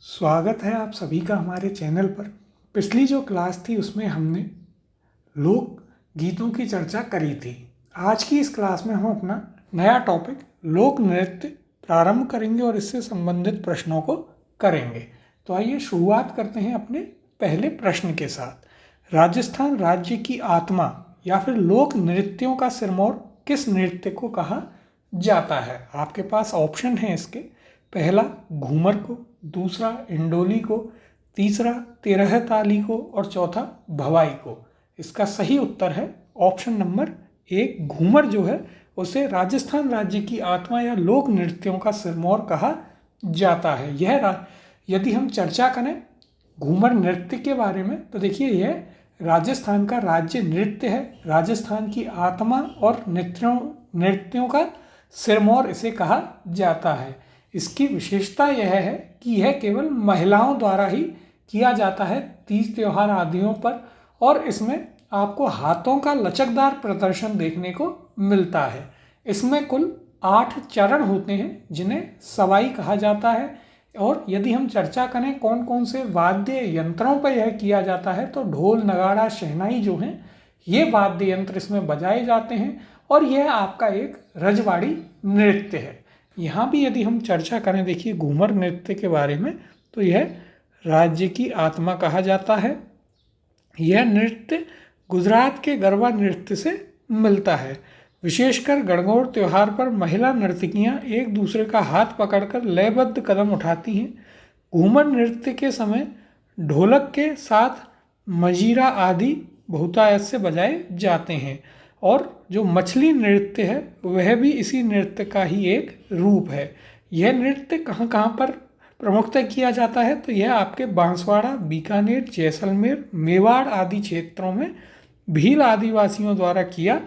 स्वागत है आप सभी का हमारे चैनल पर। पिछली जो क्लास थी उसमें हमने लोक गीतों की चर्चा करी थी। आज की इस क्लास में हम अपना नया टॉपिक लोक नृत्य प्रारंभ करेंगे और इससे संबंधित प्रश्नों को करेंगे। तो आइए शुरुआत करते हैं अपने पहले प्रश्न के साथ। राजस्थान राज्य की आत्मा या फिर लोक नृत्यों का सिरमौर किस नृत्य को कहा जाता है? आपके पास ऑप्शन है इसके। पहला घूमर को, दूसरा इंडोली को, तीसरा तेरह ताली को और चौथा भवाई को। इसका सही उत्तर है ऑप्शन नंबर एक। घूमर जो है उसे राजस्थान राज्य की आत्मा या लोक नृत्यों का सिरमौर कहा जाता है। यदि हम चर्चा करें घूमर नृत्य के बारे में तो देखिए यह राजस्थान का राज्य नृत्य है। राजस्थान की आत्मा और नृत्यों का सिरमौर इसे कहा जाता है। इसकी विशेषता यह है कि यह केवल महिलाओं द्वारा ही किया जाता है तीज त्योहार आदियों पर, और इसमें आपको हाथों का लचकदार प्रदर्शन देखने को मिलता है। इसमें कुल 8 चरण होते हैं जिन्हें सवाई कहा जाता है। और यदि हम चर्चा करें कौन कौन से वाद्य यंत्रों पर यह किया जाता है तो ढोल, नगाड़ा, शहनाई जो हैं ये वाद्य यंत्र इसमें बजाए जाते हैं और यह आपका एक रजवाड़ी नृत्य है। यहाँ भी यदि हम चर्चा करें देखिए घूमर नृत्य के बारे में तो यह राज्य की आत्मा कहा जाता है। यह नृत्य गुजरात के गरबा नृत्य से मिलता है। विशेषकर गणगौर त्योहार पर महिला नर्तकियाँ एक दूसरे का हाथ पकड़कर लयबद्ध कदम उठाती हैं। घूमर नृत्य के समय ढोलक के साथ मजीरा आदि बहुतायत से बजाए जाते हैं। और जो मछली नृत्य है वह भी इसी नृत्य का ही एक रूप है। यह नृत्य कहाँ कहाँ पर प्रमुखतः किया जाता है तो यह आपके बांसवाड़ा, बीकानेर, जैसलमेर, मेवाड़ आदि क्षेत्रों में भील आदिवासियों द्वारा किया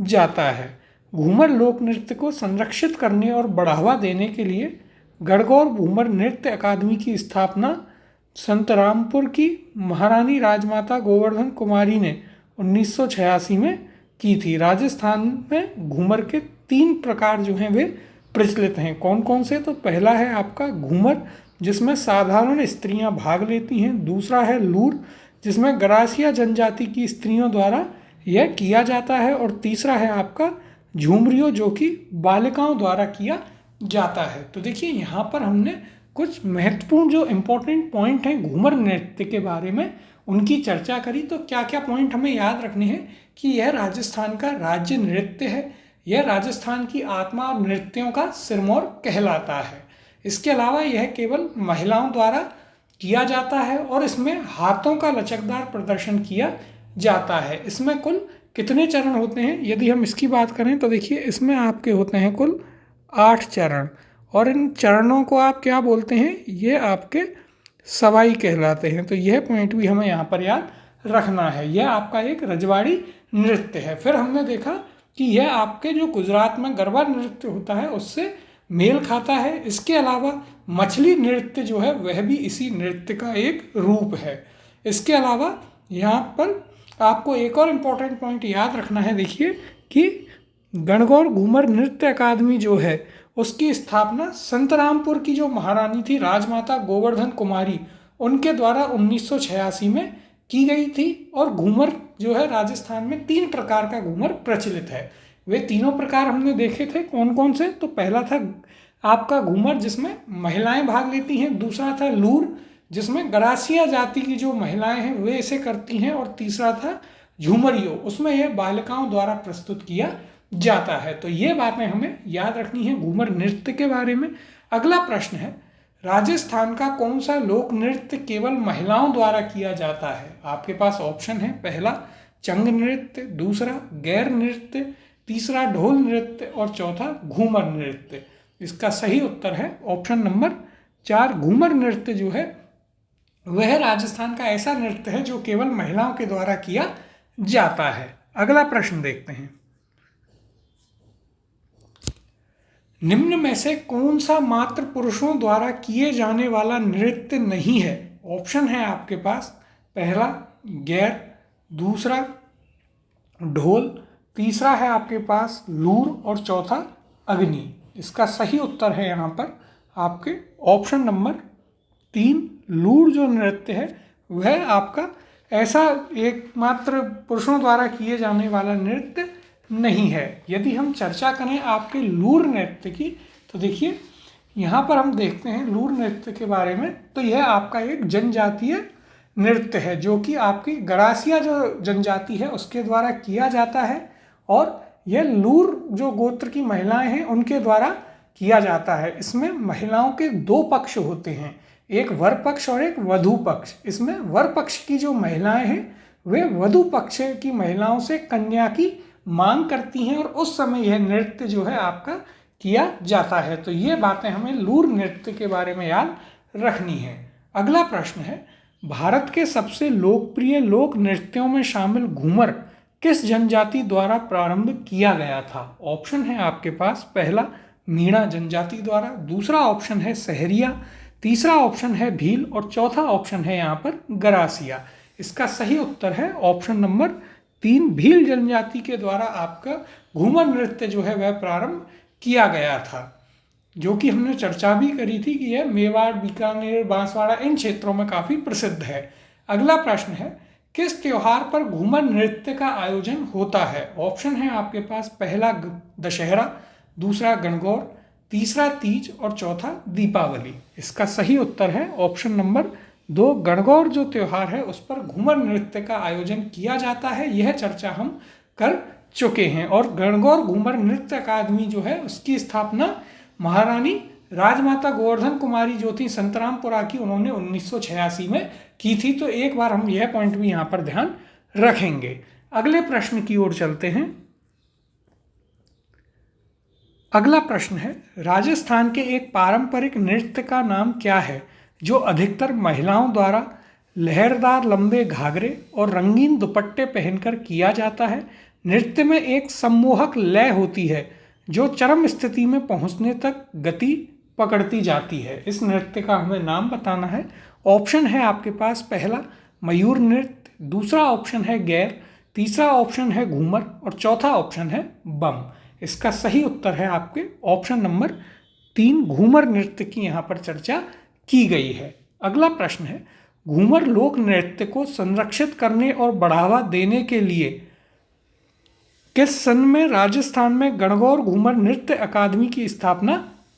जाता है। घूमर लोक नृत्य को संरक्षित करने और बढ़ावा देने के लिए गणगौर घूमर नृत्य अकादमी की स्थापना संतरामपुर की महारानी राजमाता गोवर्धन कुमारी ने 1986 में की थी। राजस्थान में घूमर के 3 प्रकार जो हैं वे प्रचलित हैं। कौन कौन से? तो पहला है आपका घूमर जिसमें साधारण स्त्रियां भाग लेती हैं। दूसरा है लूर जिसमें गरासिया जनजाति की स्त्रियों द्वारा यह किया जाता है। और तीसरा है आपका झूमरियो जो कि बालिकाओं द्वारा किया जाता है। तो देखिए यहाँ पर हमने कुछ महत्वपूर्ण जो इम्पोर्टेंट पॉइंट हैं घूमर नृत्य के बारे में उनकी चर्चा करी। तो क्या क्या पॉइंट हमें याद रखने हैं कि यह राजस्थान का राज्य नृत्य है, यह राजस्थान की आत्मा और नृत्यों का सिरमौर कहलाता है। इसके अलावा यह केवल महिलाओं द्वारा किया जाता है और इसमें हाथों का लचकदार प्रदर्शन किया जाता है। इसमें कुल कितने चरण होते हैं यदि हम इसकी बात करें तो देखिए इसमें आपके होते हैं कुल 8 चरण। और इन चरणों को आप क्या बोलते हैं? ये आपके सवाई कहलाते हैं। तो यह पॉइंट भी हमें यहाँ पर याद रखना है। यह आपका एक रजवाड़ी नृत्य है। फिर हमने देखा कि यह आपके जो गुजरात में गरबा नृत्य होता है उससे मेल खाता है। इसके अलावा मछली नृत्य जो है वह भी इसी नृत्य का एक रूप है। इसके अलावा यहाँ पर आपको एक और इम्पोर्टेंट पॉइंट याद रखना है। देखिए कि गणगौर घूमर नृत्य अकादमी जो है उसकी स्थापना संतरामपुर की जो महारानी थी राजमाता गोवर्धन कुमारी उनके द्वारा 1986 में की गई थी। और घूमर जो है राजस्थान में 3 प्रकार का घूमर प्रचलित है। वे तीनों प्रकार हमने देखे थे कौन कौन से? तो पहला था आपका घूमर जिसमें महिलाएं भाग लेती हैं। दूसरा था लूर जिसमें गरासिया जाति की जो महिलाएं हैं वे इसे करती हैं। और तीसरा था झूमरियो, उसमें यह बालिकाओं द्वारा प्रस्तुत किया जाता है। तो ये बातें हमें याद रखनी है घूमर नृत्य के बारे में। अगला प्रश्न है राजस्थान का कौन सा लोक नृत्य केवल महिलाओं द्वारा किया जाता है? आपके पास ऑप्शन है। पहला चंग नृत्य, दूसरा गैर नृत्य, तीसरा ढोल नृत्य और चौथा घूमर नृत्य। इसका सही उत्तर है ऑप्शन नंबर 4। घूमर नृत्य जो है वह राजस्थान का ऐसा नृत्य है जो केवल महिलाओं के द्वारा किया जाता है। अगला प्रश्न देखते हैं। निम्न में से कौन सा मात्र पुरुषों द्वारा किए जाने वाला नृत्य नहीं है? ऑप्शन है आपके पास। पहला गैर, दूसरा ढोल, तीसरा है आपके पास लूर और चौथा अग्नि। इसका सही उत्तर है यहाँ पर आपके ऑप्शन नंबर 3 लूर जो नृत्य है वह आपका ऐसा एकमात्र पुरुषों द्वारा किए जाने वाला नृत्य नहीं है। यदि हम चर्चा करें आपके लूर नृत्य की तो देखिए यहाँ पर हम देखते हैं लूर नृत्य के बारे में, तो यह आपका एक जनजातीय नृत्य है जो कि आपकी गरासिया जो जनजाति है उसके द्वारा किया जाता है और यह लूर जो गोत्र की महिलाएं हैं उनके द्वारा किया जाता है। इसमें महिलाओं के 2 पक्ष होते हैं, एक वर पक्ष और एक वधू पक्ष। इसमें वर पक्ष की जो महिलाएं हैं वे वधू पक्ष की महिलाओं से कन्या की मांग करती हैं और उस समय यह नृत्य जो है आपका किया जाता है। तो ये बातें हमें लूर नृत्य के बारे में याद रखनी है। अगला प्रश्न है, भारत के सबसे लोकप्रिय लोक नृत्यों में शामिल घूमर किस जनजाति द्वारा प्रारंभ किया गया था? ऑप्शन है आपके पास, पहला मीणा जनजाति द्वारा, दूसरा ऑप्शन है सहरिया, तीसरा ऑप्शन है भील और चौथा ऑप्शन है यहाँ पर गरासिया। इसका सही उत्तर है ऑप्शन नंबर 3, भील जनजाति के द्वारा आपका घूमर नृत्य जो है वह प्रारंभ किया गया था, जो कि हमने चर्चा भी करी थी कि यह मेवाड़, बीकानेर, बांसवाड़ा इन क्षेत्रों में काफ़ी प्रसिद्ध है। अगला प्रश्न है, किस त्योहार पर घूमर नृत्य का आयोजन होता है? ऑप्शन है आपके पास, पहला दशहरा, दूसरा गणगौर, तीसरा तीज और चौथा दीपावली। इसका सही उत्तर है ऑप्शन नंबर 2, गणगौर जो त्योहार है उस पर घूमर नृत्य का आयोजन किया जाता है। यह चर्चा हम कर चुके हैं और गणगौर घूमर नृत्य अकादमी जो है उसकी स्थापना महारानी राजमाता गोवर्धन कुमारी जो थी संतरामपुरा की, उन्होंने 1986 में की थी। तो एक बार हम यह पॉइंट भी यहाँ पर ध्यान रखेंगे। अगले प्रश्न की ओर चलते हैं। अगला प्रश्न है, राजस्थान के एक पारंपरिक नृत्य का नाम क्या है जो अधिकतर महिलाओं द्वारा लहरदार लंबे घाघरे और रंगीन दुपट्टे पहनकर किया जाता है? नृत्य में एक सम्मोहक लय होती है जो चरम स्थिति में पहुंचने तक गति पकड़ती जाती है। इस नृत्य का हमें नाम बताना है। ऑप्शन है आपके पास, पहला मयूर नृत्य, दूसरा ऑप्शन है गैर, तीसरा ऑप्शन है घूमर और चौथा ऑप्शन है बम। इसका सही उत्तर है आपके ऑप्शन नंबर 3, घूमर नृत्य की यहाँ पर चर्चा की गई है। अगला प्रश्न है, घूमर लोक नृत्य को संरक्षित करने और बढ़ावा देने के लिए किस सन में राजस्थान में गणगौर घूमर नृत्य अकादमी की स्थापना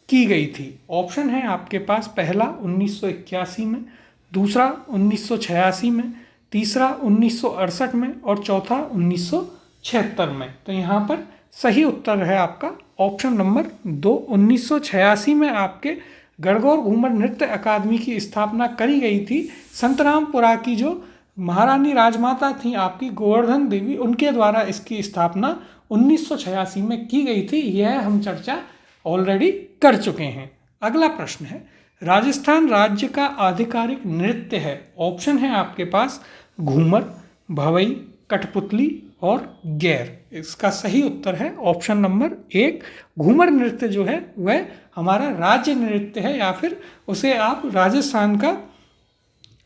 की गई थी? ऑप्शन है आपके पास, पहला 1981 में, दूसरा 1986 में, तीसरा 1968 में और चौथा 1976 में। तो यहाँ पर सही उत्तर है आपका ऑप्शन नंबर 2, 1986 में आपके गणगौर घूमर नृत्य अकादमी की स्थापना करी गई थी। संतरामपुरा की जो महारानी राजमाता थी आपकी गोवर्धन देवी, उनके द्वारा इसकी स्थापना 1986 में की गई थी। यह हम चर्चा ऑलरेडी कर चुके हैं। अगला प्रश्न है, राजस्थान राज्य का आधिकारिक नृत्य है? ऑप्शन है आपके पास, घूमर, भवई, कठपुतली और गैर। इसका सही उत्तर है ऑप्शन नंबर 1, घूमर नृत्य जो है वह हमारा राज्य नृत्य है या फिर उसे आप राजस्थान का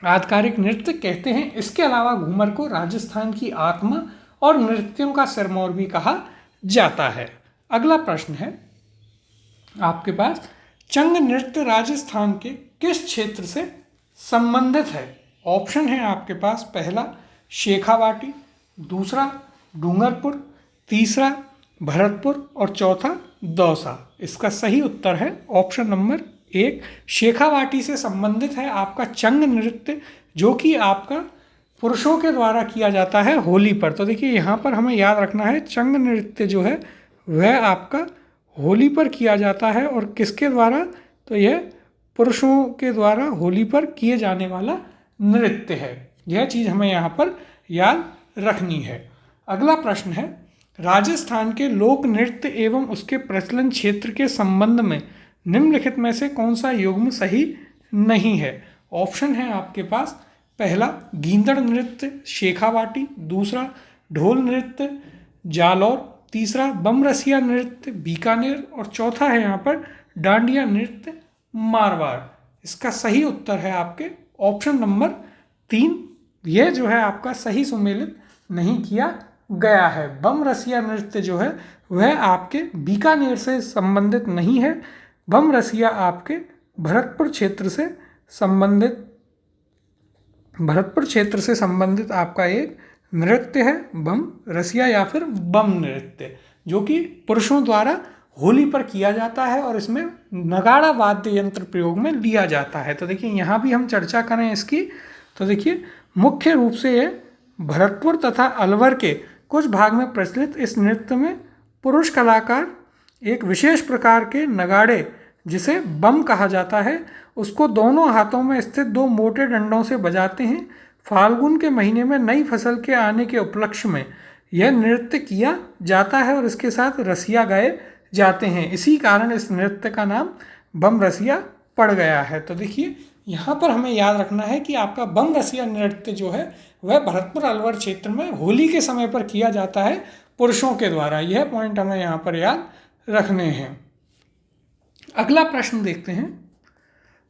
आधिकारिक नृत्य कहते हैं। इसके अलावा घूमर को राजस्थान की आत्मा और नृत्यों का सिरमौर भी कहा जाता है। अगला प्रश्न है आपके पास, चंग नृत्य राजस्थान के किस क्षेत्र से संबंधित है? ऑप्शन है आपके पास, पहला शेखावाटी, दूसरा डूंगरपुर, तीसरा भरतपुर और चौथा दौसा। इसका सही उत्तर है ऑप्शन नंबर 1, शेखावाटी से संबंधित है आपका चंग नृत्य, जो कि आपका पुरुषों के द्वारा किया जाता है होली पर। तो देखिए यहाँ पर हमें याद रखना है, चंग नृत्य जो है वह आपका होली पर किया जाता है और किसके द्वारा? तो यह पुरुषों के द्वारा होली पर किए जाने वाला नृत्य है। यह चीज़ हमें यहाँ पर याद रखनी है। अगला प्रश्न है, राजस्थान के लोक नृत्य एवं उसके प्रचलन क्षेत्र के संबंध में निम्नलिखित में से कौन सा युग्म सही नहीं है? ऑप्शन है आपके पास, पहला गींदड़ नृत्य शेखावाटी, दूसरा ढोल नृत्य जालौर, तीसरा बमरसिया नृत्य बीकानेर और चौथा है यहाँ पर डांडिया नृत्य मारवाड़। इसका सही उत्तर है आपके ऑप्शन नंबर 3, यह जो है आपका सही सुमेलित नहीं किया गया है। बमरसिया नृत्य जो है वह आपके बीकानेर से संबंधित नहीं है, बमरसिया आपके भरतपुर क्षेत्र से संबंधित, भरतपुर क्षेत्र से संबंधित आपका एक नृत्य है बम रसिया या फिर बम नृत्य, जो कि पुरुषों द्वारा होली पर किया जाता है और इसमें नगाड़ा वाद्य यंत्र प्रयोग में लिया जाता है। तो देखिए यहाँ भी हम चर्चा करें इसकी, तो देखिए मुख्य रूप से ये भरतपुर तथा अलवर के कुछ भाग में प्रचलित इस नृत्य में पुरुष कलाकार एक विशेष प्रकार के नगाड़े, जिसे बम कहा जाता है, उसको दोनों हाथों में स्थित दो मोटे डंडों से बजाते हैं। फाल्गुन के महीने में नई फसल के आने के उपलक्ष्य में यह नृत्य किया जाता है और इसके साथ रसिया गाए जाते हैं। इसी कारण इस नृत्य का नाम बम रसिया पड़ गया है। तो देखिए यहाँ पर हमें याद रखना है कि आपका बम रसिया नृत्य जो है वह भरतपुर अलवर क्षेत्र में होली के समय पर किया जाता है पुरुषों के द्वारा। यह पॉइंट हमें यहाँ पर याद रखने हैं। अगला प्रश्न देखते हैं।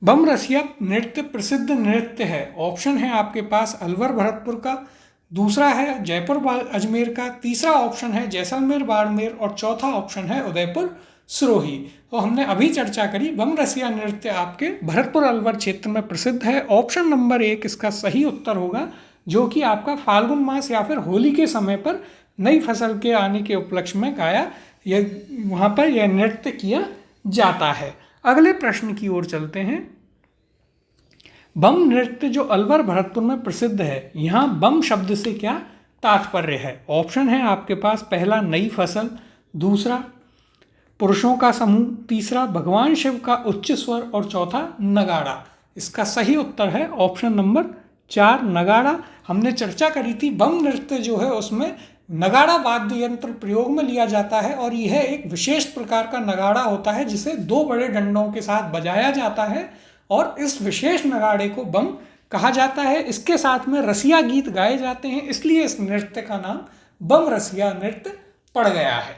बम रसिया नृत्य प्रसिद्ध नृत्य है। ऑप्शन है आपके पास अलवर भरतपुर का, दूसरा है जयपुर अजमेर का, तीसरा ऑप्शन है जैसलमेर बाड़मेर और चौथा ऑप्शन है उदयपुर सिरोही। तो हमने अभी चर्चा करी बम रसिया नृत्य आपके भरतपुर अलवर क्षेत्र में प्रसिद्ध है। ऑप्शन नंबर 1 इसका सही उत्तर होगा, जो कि आपका फाल्गुन मास या फिर होली के समय पर नई फसल के आने के उपलक्ष्य में गाया, यह वहाँ पर यह नृत्य किया जाता है। अगले प्रश्न की ओर चलते हैं। बम नृत्य जो अलवर भरतपुर में प्रसिद्ध है, यहाँ बम शब्द से क्या तात्पर्य है? ऑप्शन है आपके पास पहला नई फसल, दूसरा पुरुषों का समूह, तीसरा भगवान शिव का उच्च स्वर और चौथा नगाड़ा। इसका सही उत्तर है ऑप्शन नंबर 4 नगाड़ा। हमने चर्चा करी थी बम नृत्य जो है उसमें नगाड़ा वाद्य यंत्र प्रयोग में लिया जाता है और यह एक विशेष प्रकार का नगाड़ा होता है जिसे दो बड़े डंडों के साथ बजाया जाता है और इस विशेष नगाड़े को बम कहा जाता है। इसके साथ में रसिया गीत गाए जाते हैं, इसलिए इस नृत्य का नाम बम रसिया नृत्य पड़ गया है।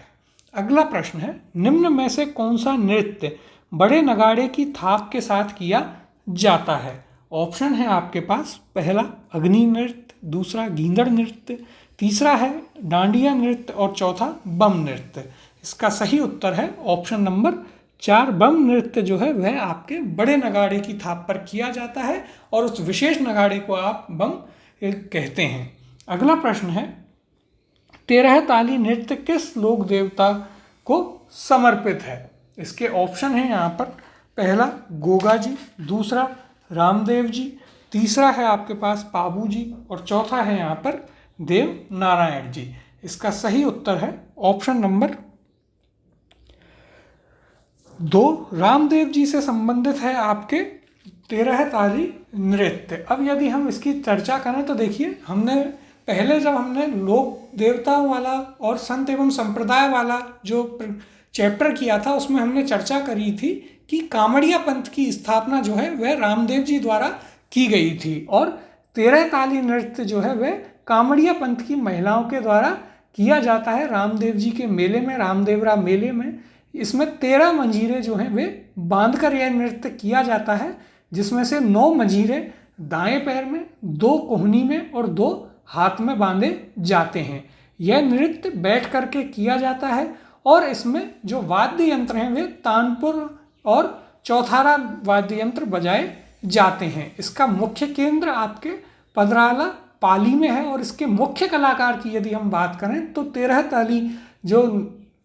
अगला प्रश्न है, निम्न में से कौन सा नृत्य बड़े नगाड़े की थाप के साथ किया जाता है? ऑप्शन है आपके पास पहला अग्नि नृत्य, दूसरा गींदड़ नृत्य, तीसरा है डांडिया नृत्य और चौथा बम नृत्य। इसका सही उत्तर है ऑप्शन नंबर 4 बम नृत्य जो है वह आपके बड़े नगाड़े की थाप पर किया जाता है और उस विशेष नगाड़े को आप बम कहते हैं। अगला प्रश्न है, 13 ताली नृत्य किस लोक देवता को समर्पित है? इसके ऑप्शन है यहाँ पर पहला गोगा जी, दूसरा रामदेव जी, तीसरा है आपके पास पाबू जी और चौथा है यहाँ पर देव नारायण जी। इसका सही उत्तर है ऑप्शन नंबर 2 रामदेव जी से संबंधित है आपके 13 ताली नृत्य। अब यदि हम इसकी चर्चा करें तो देखिए हमने पहले जब हमने लोक देवताओं वाला और संत एवं संप्रदाय वाला जो चैप्टर किया था उसमें हमने चर्चा करी थी कि कामड़िया पंथ की स्थापना जो है वह रामदेव जी द्वारा की गई थी और 13 ताली नृत्य जो है वह कामड़िया पंथ की महिलाओं के द्वारा किया जाता है रामदेव जी के मेले में, रामदेवरा मेले में। इसमें 13 मंजीरे जो हैं वे बांधकर यह नृत्य किया जाता है, जिसमें से 9 मंजीरे दाएं पैर में, 2 कोहनी में और 2 हाथ में बांधे जाते हैं। यह नृत्य बैठ करके किया जाता है और इसमें जो वाद्य यंत्र हैं वे तानपुर और चौथारा वाद्य यंत्र बजाए जाते हैं। इसका मुख्य केंद्र आपके पदराला पाली में है और इसके मुख्य कलाकार की यदि हम बात करें तो 13 ताली जो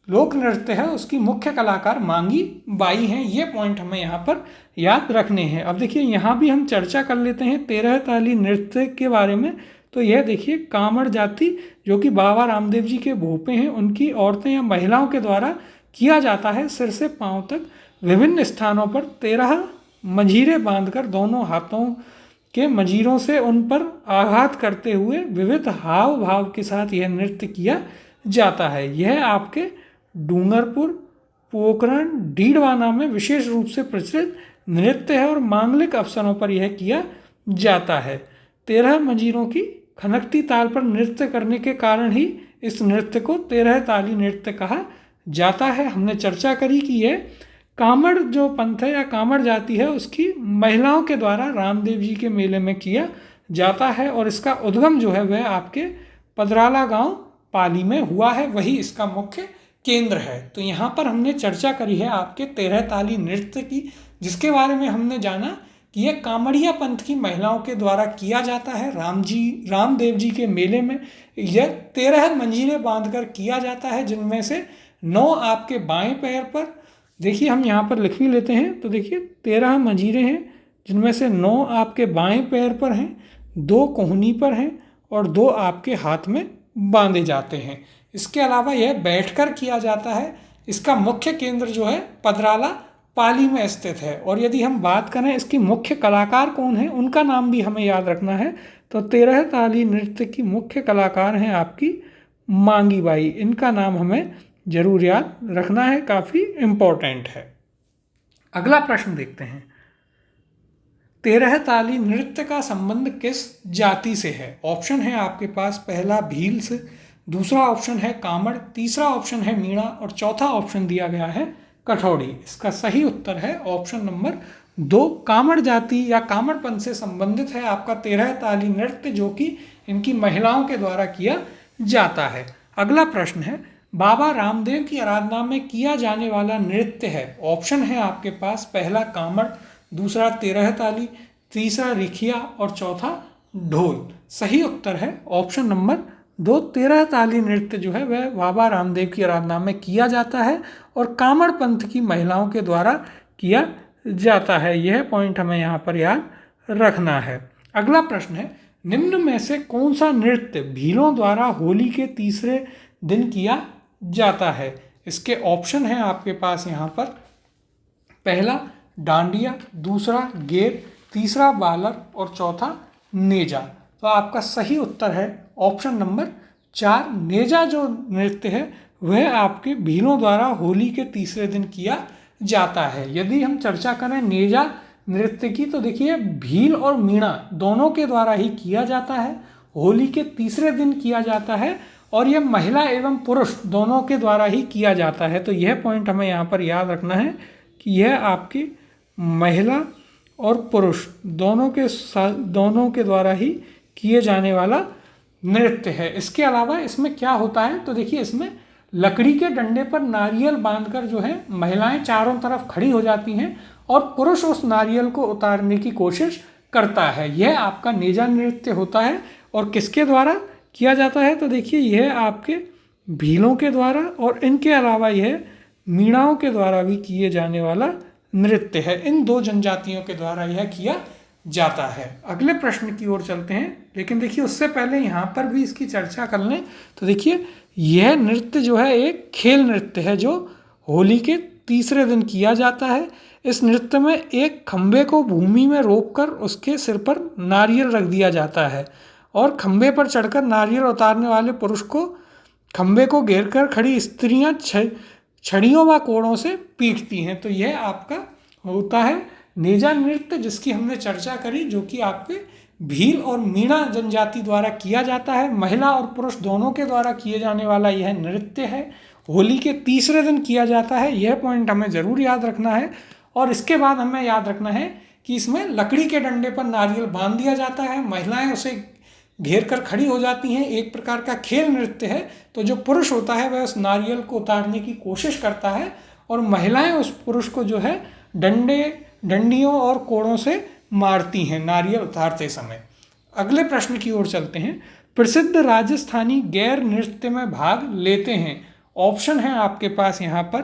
लोक नृत्य है उसकी मुख्य कलाकार मांगी बाई हैं। ये पॉइंट हमें यहाँ पर याद रखने हैं। अब देखिए यहाँ भी हम चर्चा कर लेते हैं 13 ताली नृत्य के बारे में। तो यह देखिए कामड़ जाति जो कि बाबा रामदेव जी के भोपे हैं उनकी औरतें या महिलाओं के द्वारा किया जाता है। सिर से पांव तक विभिन्न स्थानों पर 13 मंजीरे बांधकर दोनों हाथों के मंजीरों से उन पर आघात करते हुए विविध हाव भाव के साथ यह नृत्य किया जाता है। यह आपके डूंगरपुर, पोखरण, डीडवाना में विशेष रूप से प्रचलित नृत्य है और मांगलिक अवसरों पर यह किया जाता है। 13 मंजीरों की खनकती ताल पर नृत्य करने के कारण ही इस नृत्य को 13 ताली नृत्य कहा जाता है। हमने चर्चा करी कि यह कामड़ जो पंथ है या कामड़ जाति है उसकी महिलाओं के द्वारा रामदेव जी के मेले में किया जाता है और इसका उद्गम जो है वह आपके पदराला गांव पाली में हुआ है, वही इसका मुख्य केंद्र है। तो यहाँ पर हमने चर्चा करी है आपके 13 ताली नृत्य की, जिसके बारे में हमने जाना कि यह कामड़िया पंथ की महिलाओं के द्वारा किया जाता है। रामदेव जी के मेले में यह 13 मंजीरें बांधकर किया जाता है, जिनमें से 9 आपके बाएं पैर पर, देखिए हम यहाँ पर लिख भी लेते हैं, तो देखिए 13 मंजीरें हैं, जिनमें से 9 आपके बाएं पैर पर हैं, 2 कोहनी पर हैं और 2 आपके हाथ में बांधे जाते हैं। इसके अलावा यह बैठकर किया जाता है। इसका मुख्य केंद्र जो है पदराला पाली में स्थित है। और यदि हम बात करें इसकी मुख्य कलाकार कौन है, उनका नाम भी हमें याद रखना है। तो 13 ताली नृत्य की मुख्य कलाकार हैं आपकी मांगी बाई। इनका नाम हमें जरूर याद रखना है, काफ़ी इम्पोर्टेंट है। अगला प्रश्न देखते हैं, 13 ताली नृत्य का संबंध किस जाति से है? ऑप्शन है आपके पास, पहला भील से, दूसरा ऑप्शन है कामड़, तीसरा ऑप्शन है मीणा और चौथा ऑप्शन दिया गया है कठौड़ी। इसका सही उत्तर है ऑप्शन नंबर 2, कामड़ जाति या कामड़पंथ से संबंधित है आपका 13 ताली नृत्य, जो कि इनकी महिलाओं के द्वारा किया जाता है। अगला प्रश्न है, बाबा रामदेव की आराधना में किया जाने वाला नृत्य है। ऑप्शन है आपके पास, पहला कामड़, दूसरा 13 ताली, तीसरा रिखिया और चौथा ढोल। सही उत्तर है ऑप्शन नंबर 2, 13 ताली नृत्य जो है वह बाबा रामदेव की आराधना में किया जाता है और कामड़ पंथ की महिलाओं के द्वारा किया जाता है। यह पॉइंट हमें यहाँ पर याद रखना है। अगला प्रश्न है, निम्न में से कौन सा नृत्य भीलों द्वारा होली के तीसरे दिन किया जाता है? इसके ऑप्शन हैं आपके पास यहाँ पर, पहला डांडिया, दूसरा गेर, तीसरा बालर और चौथा नेजा। तो आपका सही उत्तर है ऑप्शन नंबर 4, नेजा जो नृत्य है वह आपके भीलों द्वारा होली के तीसरे दिन किया जाता है। यदि हम चर्चा करें नेजा नृत्य की, तो देखिए भील और मीणा दोनों के द्वारा ही किया जाता है, होली के तीसरे दिन किया जाता है और यह महिला एवं पुरुष दोनों के द्वारा ही किया जाता है। तो यह पॉइंट हमें यहाँ पर याद रखना है कि यह आपकी महिला और पुरुष दोनों के द्वारा ही किए जाने वाला नृत्य है। इसके अलावा इसमें क्या होता है, तो देखिए इसमें लकड़ी के डंडे पर नारियल बांधकर जो है महिलाएं चारों तरफ खड़ी हो जाती हैं और पुरुष उस नारियल को उतारने की कोशिश करता है। यह आपका नेजा नृत्य होता है और किसके द्वारा किया जाता है, तो देखिए यह आपके भीलों के द्वारा और इनके अलावा यह मीणाओं के द्वारा भी किए जाने वाला नृत्य है। इन 2 जनजातियों के द्वारा यह किया जाता है। अगले प्रश्न की ओर चलते हैं, लेकिन देखिए उससे पहले यहाँ पर भी इसकी चर्चा कर लें। तो देखिए यह नृत्य जो है एक खेल नृत्य है जो होली के तीसरे दिन किया जाता है। इस नृत्य में एक खंबे को भूमि में रोककर उसके सिर पर नारियल रख दिया जाता है और खंबे पर चढ़कर नारियल उतारने वाले पुरुष को खंबे को घेर कर खड़ी स्त्रियां छड़ियों व कोड़ों से पीटती हैं। तो यह आपका होता है नेजा नृत्य, जिसकी हमने चर्चा करी, जो कि आपके भील और मीणा जनजाति द्वारा किया जाता है। महिला और पुरुष दोनों के द्वारा किए जाने वाला यह नृत्य है, होली के तीसरे दिन किया जाता है। यह पॉइंट हमें ज़रूर याद रखना है। और इसके बाद हमें याद रखना है कि इसमें लकड़ी के डंडे पर नारियल बांध दिया जाता है, महिलाएं उसे घेर कर खड़ी हो जाती हैं। एक प्रकार का खेल नृत्य है। तो जो पुरुष होता है वह उस नारियल को उतारने की कोशिश करता है और महिलाएं उस पुरुष को जो है डंडियों और कोड़ों से मारती हैं नारियल उतारते समय। अगले प्रश्न की ओर चलते हैं, प्रसिद्ध राजस्थानी गैर नृत्य में भाग लेते हैं। ऑप्शन है आपके पास यहाँ पर,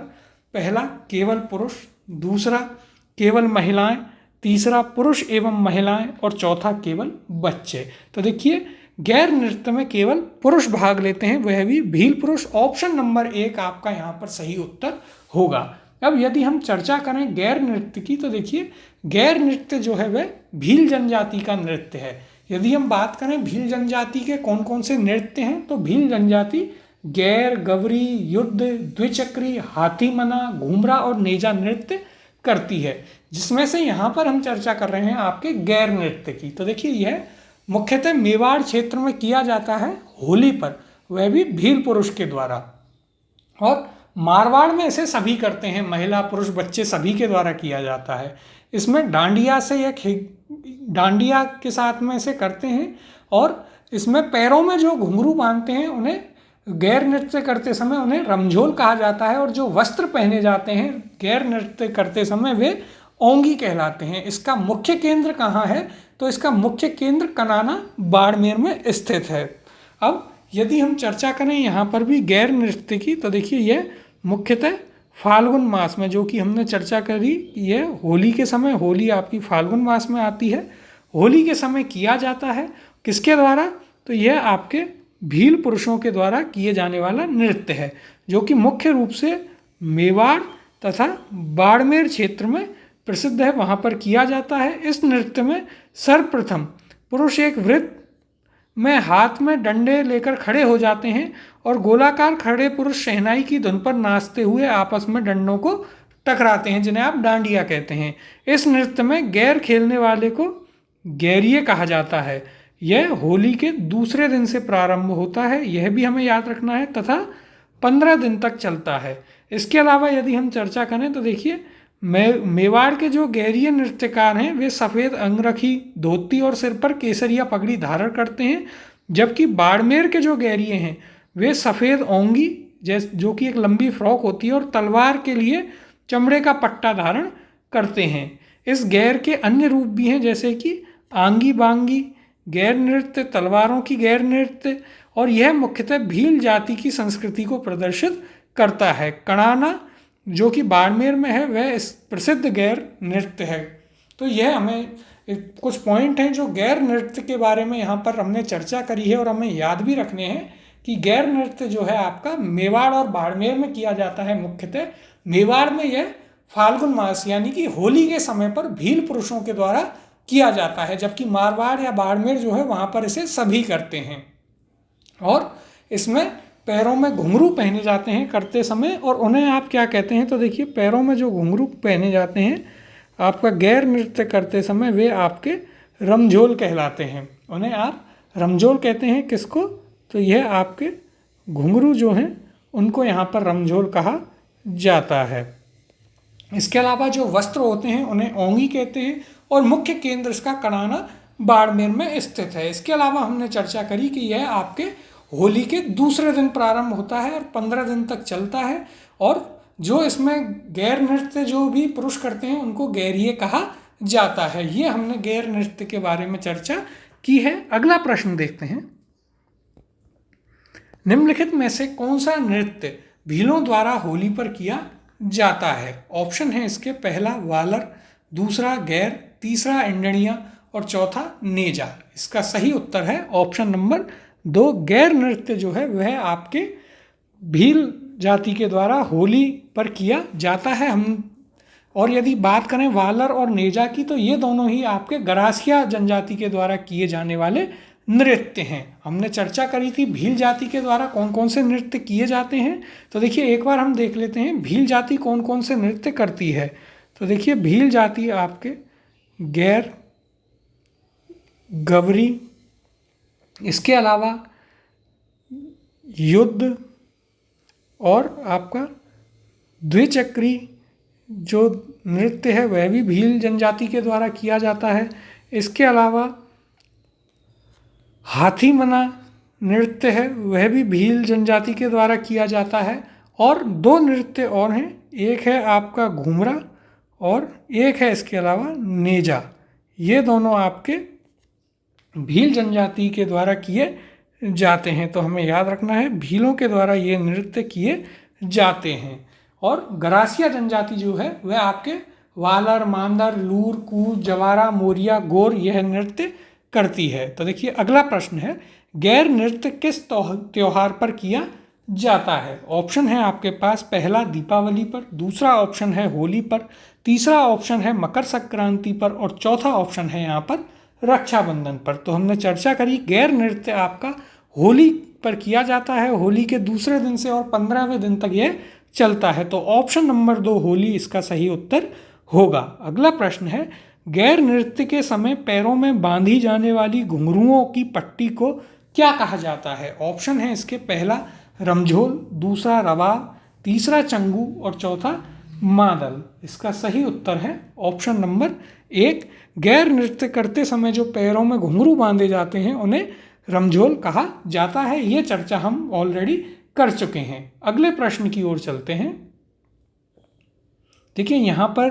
पहला केवल पुरुष, दूसरा केवल महिलाएं, तीसरा पुरुष एवं महिलाएं और चौथा केवल बच्चे। तो देखिए गैर नृत्य में केवल पुरुष भाग लेते हैं, वह भी भील पुरुष। ऑप्शन नंबर 1 आपका यहाँ पर सही उत्तर होगा। अब यदि हम चर्चा करें गैर नृत्य की, तो देखिए गैर नृत्य जो है वह भील जनजाति का नृत्य है। यदि हम बात करें भील जनजाति के कौन कौन से नृत्य हैं, तो भील जनजाति गैर, गवरी, युद्ध, द्विचक्री, हाथीमना, घूमरा और नेजा नृत्य करती है, जिसमें से यहाँ पर हम चर्चा कर रहे हैं आपके गैर नृत्य की। तो देखिए यह मुख्यतः मेवाड़ क्षेत्र में किया जाता है होली पर, वह भी भील पुरुष के द्वारा। और मारवाड़ में इसे सभी करते हैं, महिला पुरुष बच्चे सभी के द्वारा किया जाता है। इसमें डांडिया से या डांडिया के साथ में इसे करते हैं और इसमें पैरों में जो घुंघरू बांधते हैं उन्हें गैर नृत्य करते समय उन्हें रमझोल कहा जाता है और जो वस्त्र पहने जाते हैं गैर नृत्य करते समय वे ओंगी कहलाते हैं। इसका मुख्य केंद्र कहाँ है? तो इसका मुख्य केंद्र कनाना बाड़मेर में स्थित है। अब यदि हम चर्चा करें यहाँ पर भी गैर नृत्य की, तो देखिए यह मुख्यतः फाल्गुन मास में, जो कि हमने चर्चा करी, यह होली के समय, होली आपकी फाल्गुन मास में आती है, होली के समय किया जाता है। किसके द्वारा? तो यह आपके भील पुरुषों के द्वारा किए जाने वाला नृत्य है, जो कि मुख्य रूप से मेवाड़ तथा बाड़मेर क्षेत्र में प्रसिद्ध है, वहाँ पर किया जाता है। इस नृत्य में सर्वप्रथम पुरुष एक वृत्त में हाथ में डंडे लेकर खड़े हो जाते हैं और गोलाकार खड़े पुरुष शहनाई की धुन पर नाचते हुए आपस में डंडों को टकराते हैं, जिन्हें आप डांडिया कहते हैं। इस नृत्य में गैर खेलने वाले को गैरिये कहा जाता है। यह होली के दूसरे दिन से प्रारंभ होता है, यह भी हमें याद रखना है, तथा 15 दिन तक चलता है। इसके अलावा यदि हम चर्चा करें तो देखिए मेवाड़ के जो गैरिय नृत्यकार हैं वे सफ़ेद अंगरखी, धोती और सिर पर केसरिया पगड़ी धारण करते हैं, जबकि बाड़मेर के जो गैरिये हैं वे सफ़ेद ओंगी, जो कि एक लंबी फ्रॉक होती है, और तलवार के लिए चमड़े का पट्टा धारण करते हैं। इस गैर के अन्य रूप भी हैं, जैसे कि आंगी बांगी गैर नृत्य, तलवारों की गैर नृत्य, और यह मुख्यतः भील जाति की संस्कृति को प्रदर्शित करता है। कणाना जो कि बाड़मेर में है वह इस प्रसिद्ध गैर नृत्य है। तो यह हमें कुछ पॉइंट हैं जो गैर नृत्य के बारे में यहाँ पर हमने चर्चा करी है, और हमें याद भी रखने हैं कि गैर नृत्य जो है आपका मेवाड़ और बाड़मेर में किया जाता है। मुख्यतः मेवाड़ में यह फाल्गुन मास यानी कि होली के समय पर भील पुरुषों के द्वारा किया जाता है, जबकि मारवाड़ या बाड़मेर जो है वहाँ पर इसे सभी करते हैं। और इसमें पैरों में घुंघरू पहने जाते हैं करते समय, और उन्हें आप क्या कहते हैं? तो देखिए पैरों में जो घुंघरू पहने जाते हैं आपका गैर नृत्य करते समय, वे आपके रमझोल कहलाते हैं। उन्हें आप रमझोल कहते हैं। किसको? तो यह आपके घुंघरू जो हैं उनको यहाँ पर रमझोल कहा जाता है। इसके अलावा जो वस्त्र होते हैं उन्हें ओंगी कहते हैं, और मुख्य केंद्र इसका कणाना बाड़मेर में स्थित है। इसके अलावा हमने चर्चा करी कि यह आपके होली के दूसरे दिन प्रारंभ होता है और 15 दिन तक चलता है, और जो इसमें गैर नृत्य जो भी पुरुष करते हैं उनको गैरिये कहा जाता है। ये हमने गैर नृत्य के बारे में चर्चा की है। अगला प्रश्न देखते हैं। निम्नलिखित में से कौन सा नृत्य भीलों द्वारा होली पर किया जाता है? ऑप्शन है इसके, पहला वालर, दूसरा गैर, तीसरा इंडणिया और चौथा नेजा। इसका सही उत्तर है ऑप्शन नंबर 2। गैर नृत्य जो है वह आपके भील जाति के द्वारा होली पर किया जाता है। और यदि बात करें वालर और नेजा की, तो ये दोनों ही आपके गरासिया जनजाति के द्वारा किए जाने वाले नृत्य हैं। हमने चर्चा करी थी भील जाति के द्वारा कौन कौन से नृत्य किए जाते हैं। तो देखिए एक बार हम देख लेते हैं भील जाति कौन कौन से नृत्य करती है। तो देखिए भील जाति आपके गैर, गवरी, इसके अलावा युद्ध, और आपका द्विचक्री जो नृत्य है वह भी भील जनजाति के द्वारा किया जाता है। इसके अलावा हाथी मना नृत्य है वह भी भील जनजाति के द्वारा किया जाता है। और 2 नृत्य और हैं, एक है आपका घूमरा और एक है इसके अलावा नेजा। ये दोनों आपके भील जनजाति के द्वारा किए जाते हैं। तो हमें याद रखना है भीलों के द्वारा ये नृत्य किए जाते हैं। और गरासिया जनजाति जो है वह आपके वालर, मांदर, लूर, कूद, जवारा, मोरिया, गोर यह नृत्य करती है। तो देखिए अगला प्रश्न है, गैर नृत्य किस त्योहार पर किया जाता है? ऑप्शन है आपके पास, पहला दीपावली पर, दूसरा ऑप्शन है होली पर, तीसरा ऑप्शन है मकर संक्रांति पर, और चौथा ऑप्शन है यहाँ पर रक्षाबंधन पर। तो हमने चर्चा करी गैर नृत्य आपका होली पर किया जाता है, होली के दूसरे दिन से और 15वें दिन तक यह चलता है। तो ऑप्शन नंबर 2 होली इसका सही उत्तर होगा। अगला प्रश्न है, गैर नृत्य के समय पैरों में बांधी जाने वाली घुंघरुओं की पट्टी को क्या कहा जाता है? ऑप्शन है इसके, पहला रमझोल, दूसरा रवाब, तीसरा चंगू और चौथा मादल। इसका सही उत्तर है ऑप्शन नंबर 1। गैर नृत्य करते समय जो पैरों में घुंघरू बांधे जाते हैं उन्हें रमझोल कहा जाता है। ये चर्चा हम ऑलरेडी कर चुके हैं। अगले प्रश्न की ओर चलते हैं। देखिए यहाँ पर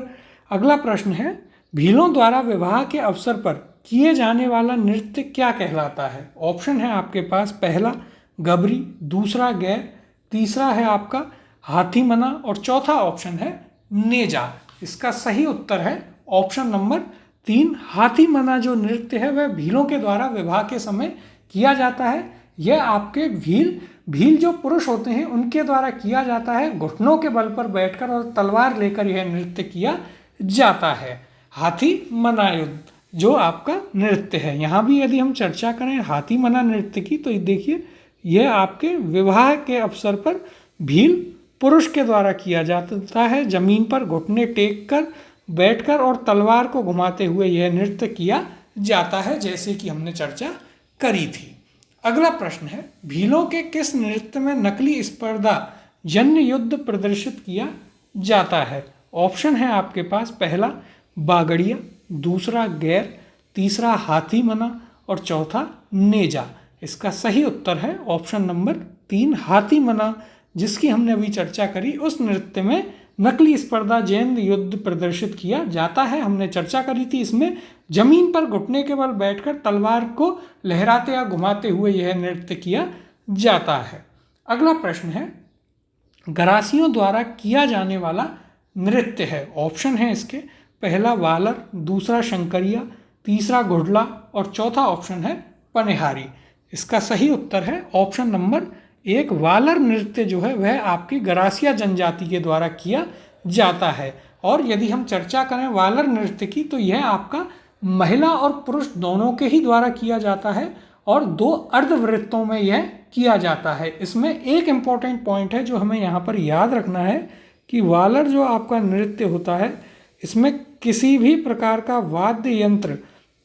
अगला प्रश्न है, भीलों द्वारा विवाह के अवसर पर किए जाने वाला नृत्य क्या कहलाता है? ऑप्शन है आपके पास, पहला गबरी, दूसरा गैर, तीसरा है आपका हाथी मना और चौथा ऑप्शन है नेजा। इसका सही उत्तर है ऑप्शन नंबर 3, हाथी मना जो नृत्य है वह भीलों के द्वारा विवाह के समय किया जाता है। यह आपके भील जो पुरुष होते हैं उनके द्वारा किया जाता है। घुटनों के बल पर बैठकर और तलवार लेकर यह नृत्य किया जाता है। हाथी मना युद्ध जो आपका नृत्य है, यहाँ भी यदि हम चर्चा करें हाथी मना नृत्य की, तो देखिए यह आपके विवाह के अवसर पर भील पुरुष के द्वारा किया जाता है। जमीन पर घुटने टेक कर बैठकर और तलवार को घुमाते हुए यह नृत्य किया जाता है, जैसे कि हमने चर्चा करी थी। अगला प्रश्न है, भीलों के किस नृत्य में नकली स्पर्धा जन्य युद्ध प्रदर्शित किया जाता है? ऑप्शन है आपके पास, पहला बागड़िया, दूसरा गैर, तीसरा हाथी मना और चौथा नेजा। इसका सही उत्तर है ऑप्शन नंबर 3, हाथी मना, जिसकी हमने अभी चर्चा करी। उस नृत्य में नकली स्पर्धा जैन युद्ध प्रदर्शित किया जाता है, हमने चर्चा करी थी। इसमें जमीन पर घुटने के बल बैठकर तलवार को लहराते या घुमाते हुए यह नृत्य किया जाता है। अगला प्रश्न है, गरासियों द्वारा किया जाने वाला नृत्य है। ऑप्शन है इसके, पहला वालर, दूसरा शंकरिया, तीसरा घुड़ला और चौथा ऑप्शन है पनिहारी। इसका सही उत्तर है ऑप्शन नंबर 1, वालर नृत्य जो है वह आपकी गरासिया जनजाति के द्वारा किया जाता है। और यदि हम चर्चा करें वालर नृत्य की, तो यह आपका महिला और पुरुष दोनों के ही द्वारा किया जाता है और 2 अर्धवृत्तों में यह किया जाता है। इसमें एक इम्पॉर्टेंट पॉइंट है जो हमें यहाँ पर याद रखना है कि वालर जो आपका नृत्य होता है इसमें किसी भी प्रकार का वाद्य यंत्र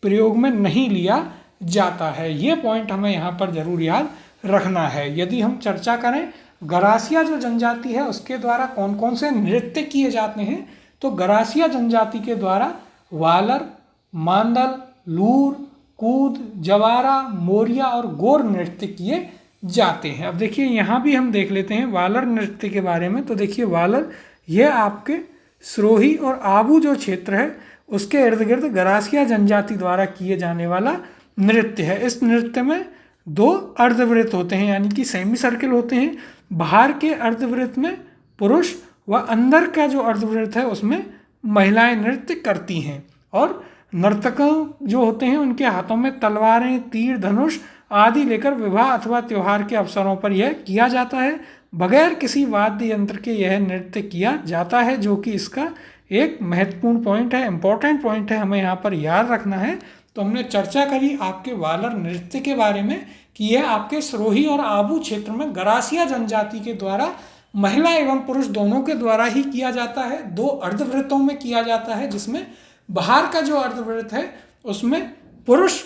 प्रयोग में नहीं लिया जाता है। ये पॉइंट हमें यहाँ पर जरूर याद रखना है। यदि हम चर्चा करें गरासिया जो जनजाति है उसके द्वारा कौन कौन से नृत्य किए जाते हैं, तो गरासिया जनजाति के द्वारा वालर, मांदल, लूर, कूद, जवारा, मोरिया और गोर नृत्य किए जाते हैं। अब देखिए यहाँ भी हम देख लेते हैं वालर नृत्य के बारे में। तो देखिए वालर यह आपके सिरोही और आबू जो क्षेत्र है उसके इर्द गिर्द गरासिया जनजाति द्वारा किए जाने वाला नृत्य है। इस नृत्य में 2 अर्धवृत्त होते हैं, यानी कि सेमी सर्किल होते हैं। बाहर के अर्धवृत्त में पुरुष व अंदर का जो अर्धवृत्त है उसमें महिलाएं नृत्य करती हैं। और नर्तकों जो होते हैं उनके हाथों में तलवारें, तीर, धनुष आदि लेकर विवाह अथवा त्योहार के अवसरों पर यह किया जाता है। बगैर किसी वाद्य यंत्र के यह नृत्य किया जाता है, जो कि इसका एक महत्वपूर्ण पॉइंट है, इंपॉर्टेंट पॉइंट है, हमें यहाँ पर याद रखना है। तो हमने चर्चा करी आपके वालर नृत्य के बारे में कि यह आपके सिरोही और आबू क्षेत्र में गरासिया जनजाति के द्वारा महिला एवं पुरुष दोनों के द्वारा ही किया जाता है। 2 अर्धवृत्तों में किया जाता है, जिसमें बाहर का जो अर्धवृत्त है उसमें पुरुष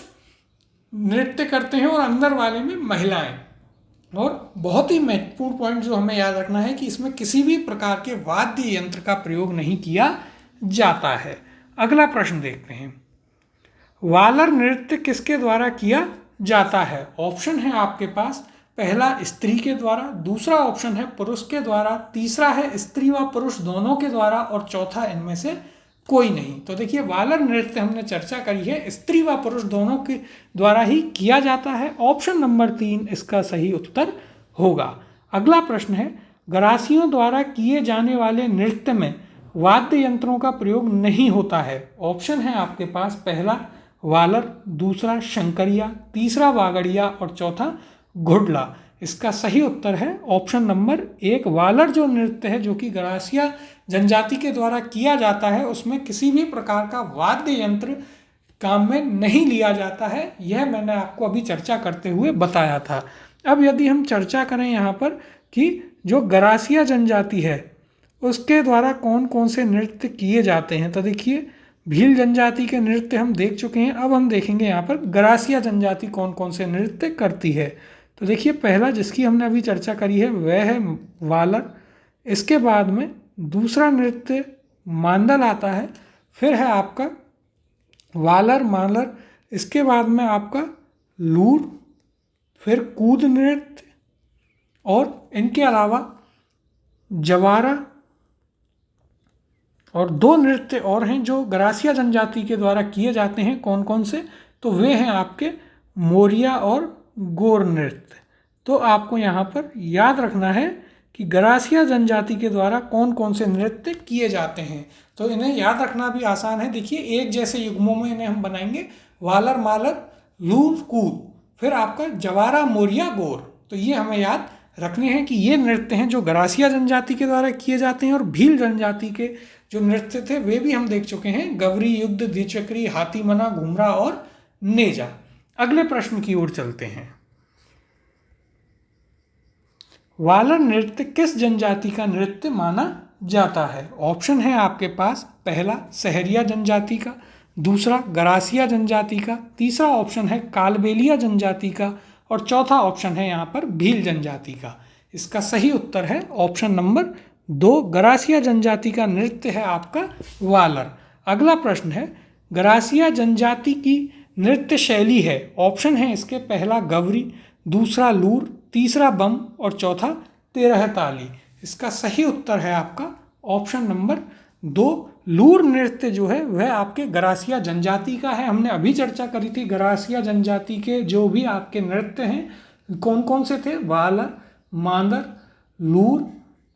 नृत्य करते हैं और अंदर वाले में महिलाएं। और बहुत ही महत्वपूर्ण पॉइंट जो हमें याद रखना है कि इसमें किसी भी प्रकार के वाद्य यंत्र का प्रयोग नहीं किया जाता है। अगला प्रश्न देखते हैं, वालर नृत्य किसके द्वारा किया जाता है? ऑप्शन है आपके पास, पहला स्त्री के द्वारा, दूसरा ऑप्शन है पुरुष के द्वारा, तीसरा है स्त्री व पुरुष दोनों के द्वारा और चौथा इनमें से कोई नहीं। तो देखिए वालर नृत्य हमने चर्चा करी है स्त्री व पुरुष दोनों के द्वारा ही किया जाता है। ऑप्शन नंबर 3 इसका सही उत्तर होगा। अगला प्रश्न है, गरासियों द्वारा किए जाने वाले नृत्य में वाद्य यंत्रों का प्रयोग नहीं होता है। ऑप्शन है आपके पास, पहला वालर, दूसरा शंकरिया, तीसरा वागड़िया और चौथा घुड़ला। इसका सही उत्तर है ऑप्शन नंबर 1, वालर जो नृत्य है जो कि गरासिया जनजाति के द्वारा किया जाता है उसमें किसी भी प्रकार का वाद्य यंत्र काम में नहीं लिया जाता है। यह मैंने आपको अभी चर्चा करते हुए बताया था। अब यदि हम चर्चा करें यहाँ पर कि जो गरासिया जनजाति है उसके द्वारा कौन कौन से नृत्य किए जाते हैं, तो देखिए भील जनजाति के नृत्य हम देख चुके हैं। अब हम देखेंगे यहाँ पर गरासिया जनजाति कौन कौन से नृत्य करती है। तो देखिए पहला जिसकी हमने अभी चर्चा करी है वह है वालर। इसके बाद में दूसरा नृत्य मांदल आता है, फिर है आपका वालर मालर, इसके बाद में आपका लूर, फिर कूद नृत्य और इनके अलावा जवारा और 2 नृत्य और हैं जो गरासिया जनजाति के द्वारा किए जाते हैं। कौन कौन से? तो वे हैं आपके मोरिया और गोर नृत्य। तो आपको यहाँ पर याद रखना है कि गरासिया जनजाति के द्वारा कौन कौन से नृत्य किए जाते हैं। तो इन्हें याद रखना भी आसान है। देखिए, एक जैसे युग्मों में इन्हें हम बनाएंगे, वालर मालर लूर कूद, फिर आपका जवारा मोरिया गोर। तो ये हमें याद रखने हैं कि ये नृत्य हैं जो गरासिया जनजाति के द्वारा किए जाते हैं। और भील जनजाति के जो नृत्य थे वे भी हम देख चुके हैं, गवरी, युद्ध, द्विचक्री, हाथी मना, घुमरा और नेजा। अगले प्रश्न की ओर चलते हैं। वालर नृत्य किस जनजाति का नृत्य माना जाता है? ऑप्शन है आपके पास, पहला सहरिया जनजाति का, दूसरा गरासिया जनजाति का, तीसरा ऑप्शन है कालबेलिया जनजाति का और चौथा ऑप्शन है यहाँ पर भील जनजाति का। इसका सही उत्तर है ऑप्शन नंबर 2, गरासिया जनजाति का नृत्य है आपका वालर। अगला प्रश्न है, गरासिया जनजाति की नृत्य शैली है, ऑप्शन है इसके, पहला गवरी, दूसरा लूर, तीसरा बम और चौथा 13 ताली। इसका सही उत्तर है आपका ऑप्शन नंबर 2, लूर नृत्य जो है वह आपके गरासिया जनजाति का है। हमने अभी चर्चा करी थी गरासिया जनजाति के जो भी आपके नृत्य हैं कौन कौन से थे, वालर, मांदर, लूर,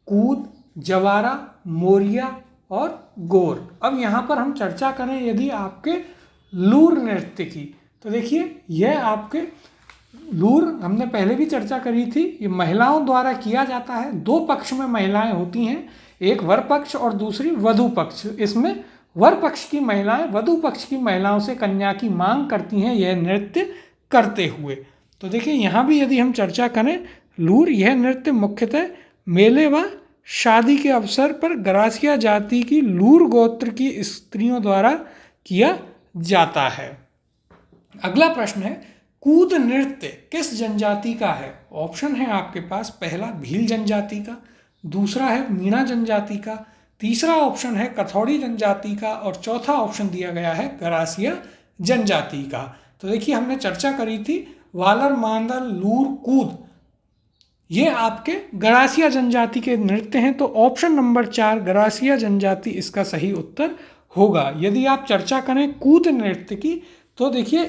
कूद, जवारा, मोरिया और गोर। अब यहाँ पर हम चर्चा करें यदि आपके लूर नृत्य की, तो देखिए यह आपके लूर हमने पहले भी चर्चा करी थी, ये महिलाओं द्वारा किया जाता है। 2 पक्ष में महिलाएं होती हैं, एक वर पक्ष और दूसरी वधु पक्ष। इसमें वर पक्ष की महिलाएं वधु पक्ष की महिलाओं से कन्या की मांग करती हैं यह नृत्य करते हुए। तो देखिए यहाँ भी यदि हम चर्चा करें लूर, यह नृत्य मुख्यतः मेले व शादी के अवसर पर गरासिया जाति की लूर गोत्र की स्त्रियों द्वारा किया जाता है। अगला प्रश्न है, कूद नृत्य किस जनजाति का है? ऑप्शन है आपके पास, पहला भील जनजाति का, दूसरा है मीणा जनजाति का, तीसरा ऑप्शन है कथौड़ी जनजाति का और चौथा ऑप्शन दिया गया है गरासिया जनजाति का। तो देखिए हमने चर्चा करी थी वालर, मांदर, लूर, कूद, ये आपके गरासिया जनजाति के नृत्य हैं। तो ऑप्शन नंबर 4 गरासिया जनजाति इसका सही उत्तर होगा। यदि आप चर्चा करें कूद नृत्य की, तो देखिए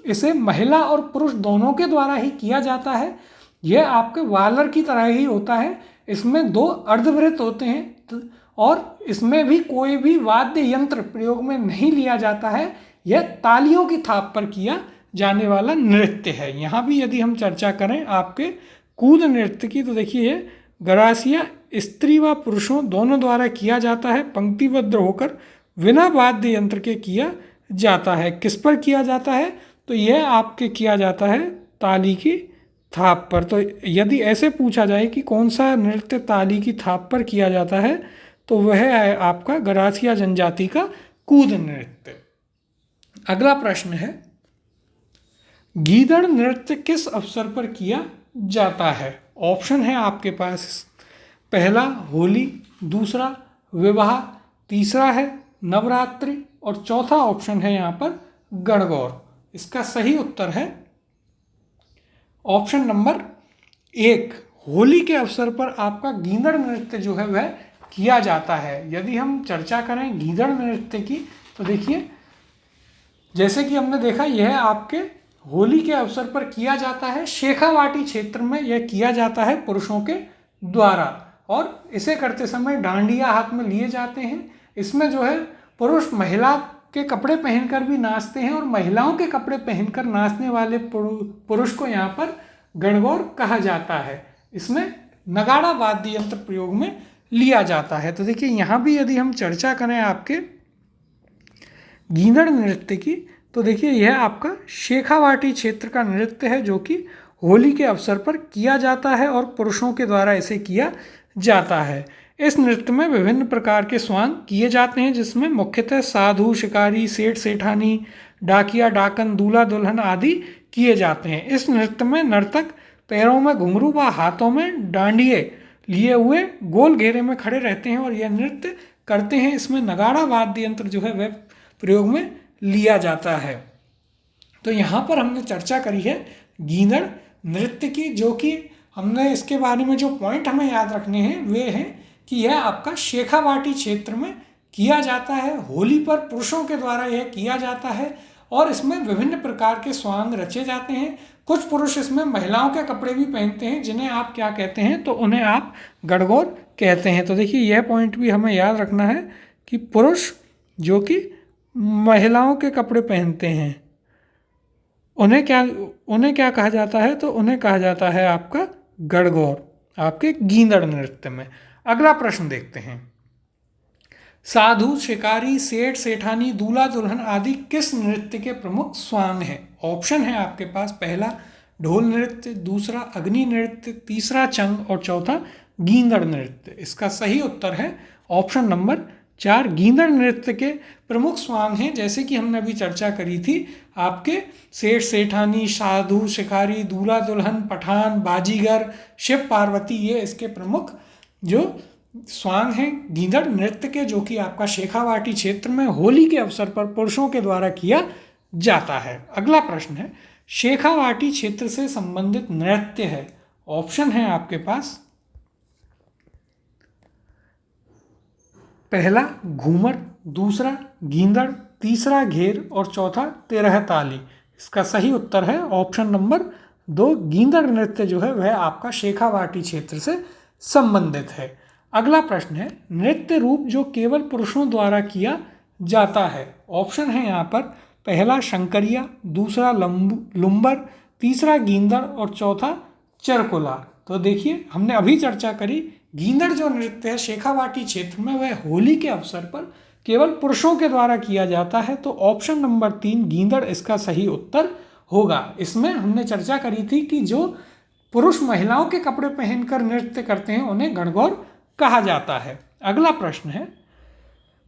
इसे महिला और पुरुष दोनों के द्वारा ही किया जाता है। यह आपके वालर की तरह ही होता है। इसमें 2 अर्धवृत्त होते हैं और इसमें भी कोई भी वाद्य यंत्र प्रयोग में नहीं लिया जाता है। यह तालियों की थाप पर किया जाने वाला नृत्य है। यहाँ भी यदि हम चर्चा करें आपके कूद नृत्य की, तो देखिए ये गरासिया स्त्री व पुरुषों दोनों द्वारा किया जाता है, पंक्तिबद्ध होकर बिना वाद्य यंत्र के किया जाता है। किस पर किया जाता है? तो यह आपके किया जाता है ताली की थाप पर। तो यदि ऐसे पूछा जाए कि कौन सा नृत्य ताली की थाप पर किया जाता है, तो वह है आपका गरासिया जनजाति का कूद नृत्य। अगला प्रश्न है, गीदड़ नृत्य किस अवसर पर किया जाता है? ऑप्शन है आपके पास, पहला होली, दूसरा विवाह, तीसरा है नवरात्रि और चौथा ऑप्शन है यहाँ पर गणगौर। इसका सही उत्तर है ऑप्शन नंबर 1, होली के अवसर पर आपका गीदड़ नृत्य जो है वह किया जाता है। यदि हम चर्चा करें गीदड़ नृत्य की, तो देखिए जैसे कि हमने देखा यह आपके होली के अवसर पर किया जाता है। शेखावाटी क्षेत्र में यह किया जाता है पुरुषों के द्वारा और इसे करते समय डांडिया हाथ में लिए जाते हैं। इसमें जो है पुरुष महिला के कपड़े पहनकर भी नाचते हैं और महिलाओं के कपड़े पहनकर नाचने वाले पुरुष को यहाँ पर गणगौर कहा जाता है। इसमें नगाड़ा वाद्य यंत्र प्रयोग में लिया जाता है। तो देखिए यहाँ भी यदि हम चर्चा करें आपके गीदड़ नृत्य की, तो देखिए यह आपका शेखावाटी क्षेत्र का नृत्य है जो कि होली के अवसर पर किया जाता है और पुरुषों के द्वारा इसे किया जाता है। इस नृत्य में विभिन्न प्रकार के स्वांग किए जाते हैं जिसमें मुख्यतः साधु, शिकारी, सेठ, सेठानी, डाकिया, डाकन, दूल्हा, दुल्हन आदि किए जाते हैं। इस नृत्य में नर्तक पैरों में घुंघरू व हाथों में डांडिये लिए हुए गोल घेरे में खड़े रहते हैं और यह नृत्य करते हैं। इसमें नगाड़ा वाद्य यंत्र जो है वह प्रयोग में लिया जाता है। तो यहाँ पर हमने चर्चा करी है गीदड़ नृत्य की, जो कि हमने इसके बारे में जो पॉइंट हमें याद रखने हैं वे हैं कि यह आपका शेखावाटी क्षेत्र में किया जाता है। होली पर पुरुषों के द्वारा यह किया जाता है और इसमें विभिन्न प्रकार के स्वांग रचे जाते हैं। कुछ पुरुष इसमें महिलाओं के कपड़े भी पहनते हैं, जिन्हें आप क्या कहते हैं, तो उन्हें आप गणगौर कहते हैं। तो देखिए यह पॉइंट भी हमें याद रखना है कि पुरुष जो कि महिलाओं के कपड़े पहनते हैं उन्हें क्या कहा जाता है, तो उन्हें कहा जाता है आपका गणगौर, आपके गींदड़ नृत्य में। अगला प्रश्न देखते हैं। साधु, शिकारी, सेठ, सेठानी, दूल्हा, दुल्हन आदि किस नृत्य के प्रमुख स्वांग हैं? ऑप्शन है आपके पास, पहला ढोल नृत्य, दूसरा अग्नि नृत्य, तीसरा चंग और चौथा गींदड़ नृत्य। इसका सही उत्तर है ऑप्शन नंबर 4, गींदड़ नृत्य के प्रमुख स्वांग हैं, जैसे कि हमने अभी चर्चा करी थी, आपके सेठ सेठानी, साधु शिकारी, दूल्हा दुल्हन, पठान, बाजीगर, शिव पार्वती, ये इसके प्रमुख जो स्वांग हैं गींदड़ नृत्य के, जो कि आपका शेखावाटी क्षेत्र में होली के अवसर पर पुरुषों के द्वारा किया जाता है। अगला प्रश्न है, शेखावाटी क्षेत्र से संबंधित नृत्य है। ऑप्शन है आपके पास, पहला घूमर, दूसरा गींदड़, तीसरा घेर और चौथा तेरह ताली। इसका सही उत्तर है ऑप्शन नंबर 2, गींदड़ नृत्य जो है वह आपका शेखावाटी क्षेत्र से संबंधित है। अगला प्रश्न है, नृत्य रूप जो केवल पुरुषों द्वारा किया जाता है। ऑप्शन है यहाँ पर, पहला शंकरिया, दूसरा लुम्बर, तीसरा गींदड़ और चौथा चरकुला। तो देखिए हमने अभी चर्चा करी, गींदड़ जो नृत्य है शेखावाटी क्षेत्र में वह होली के अवसर पर केवल पुरुषों के द्वारा किया जाता है, तो ऑप्शन नंबर 3 गींदड़ इसका सही उत्तर होगा। इसमें हमने चर्चा करी थी कि जो पुरुष महिलाओं के कपड़े पहनकर नृत्य करते हैं उन्हें गणगौर कहा जाता है। अगला प्रश्न है,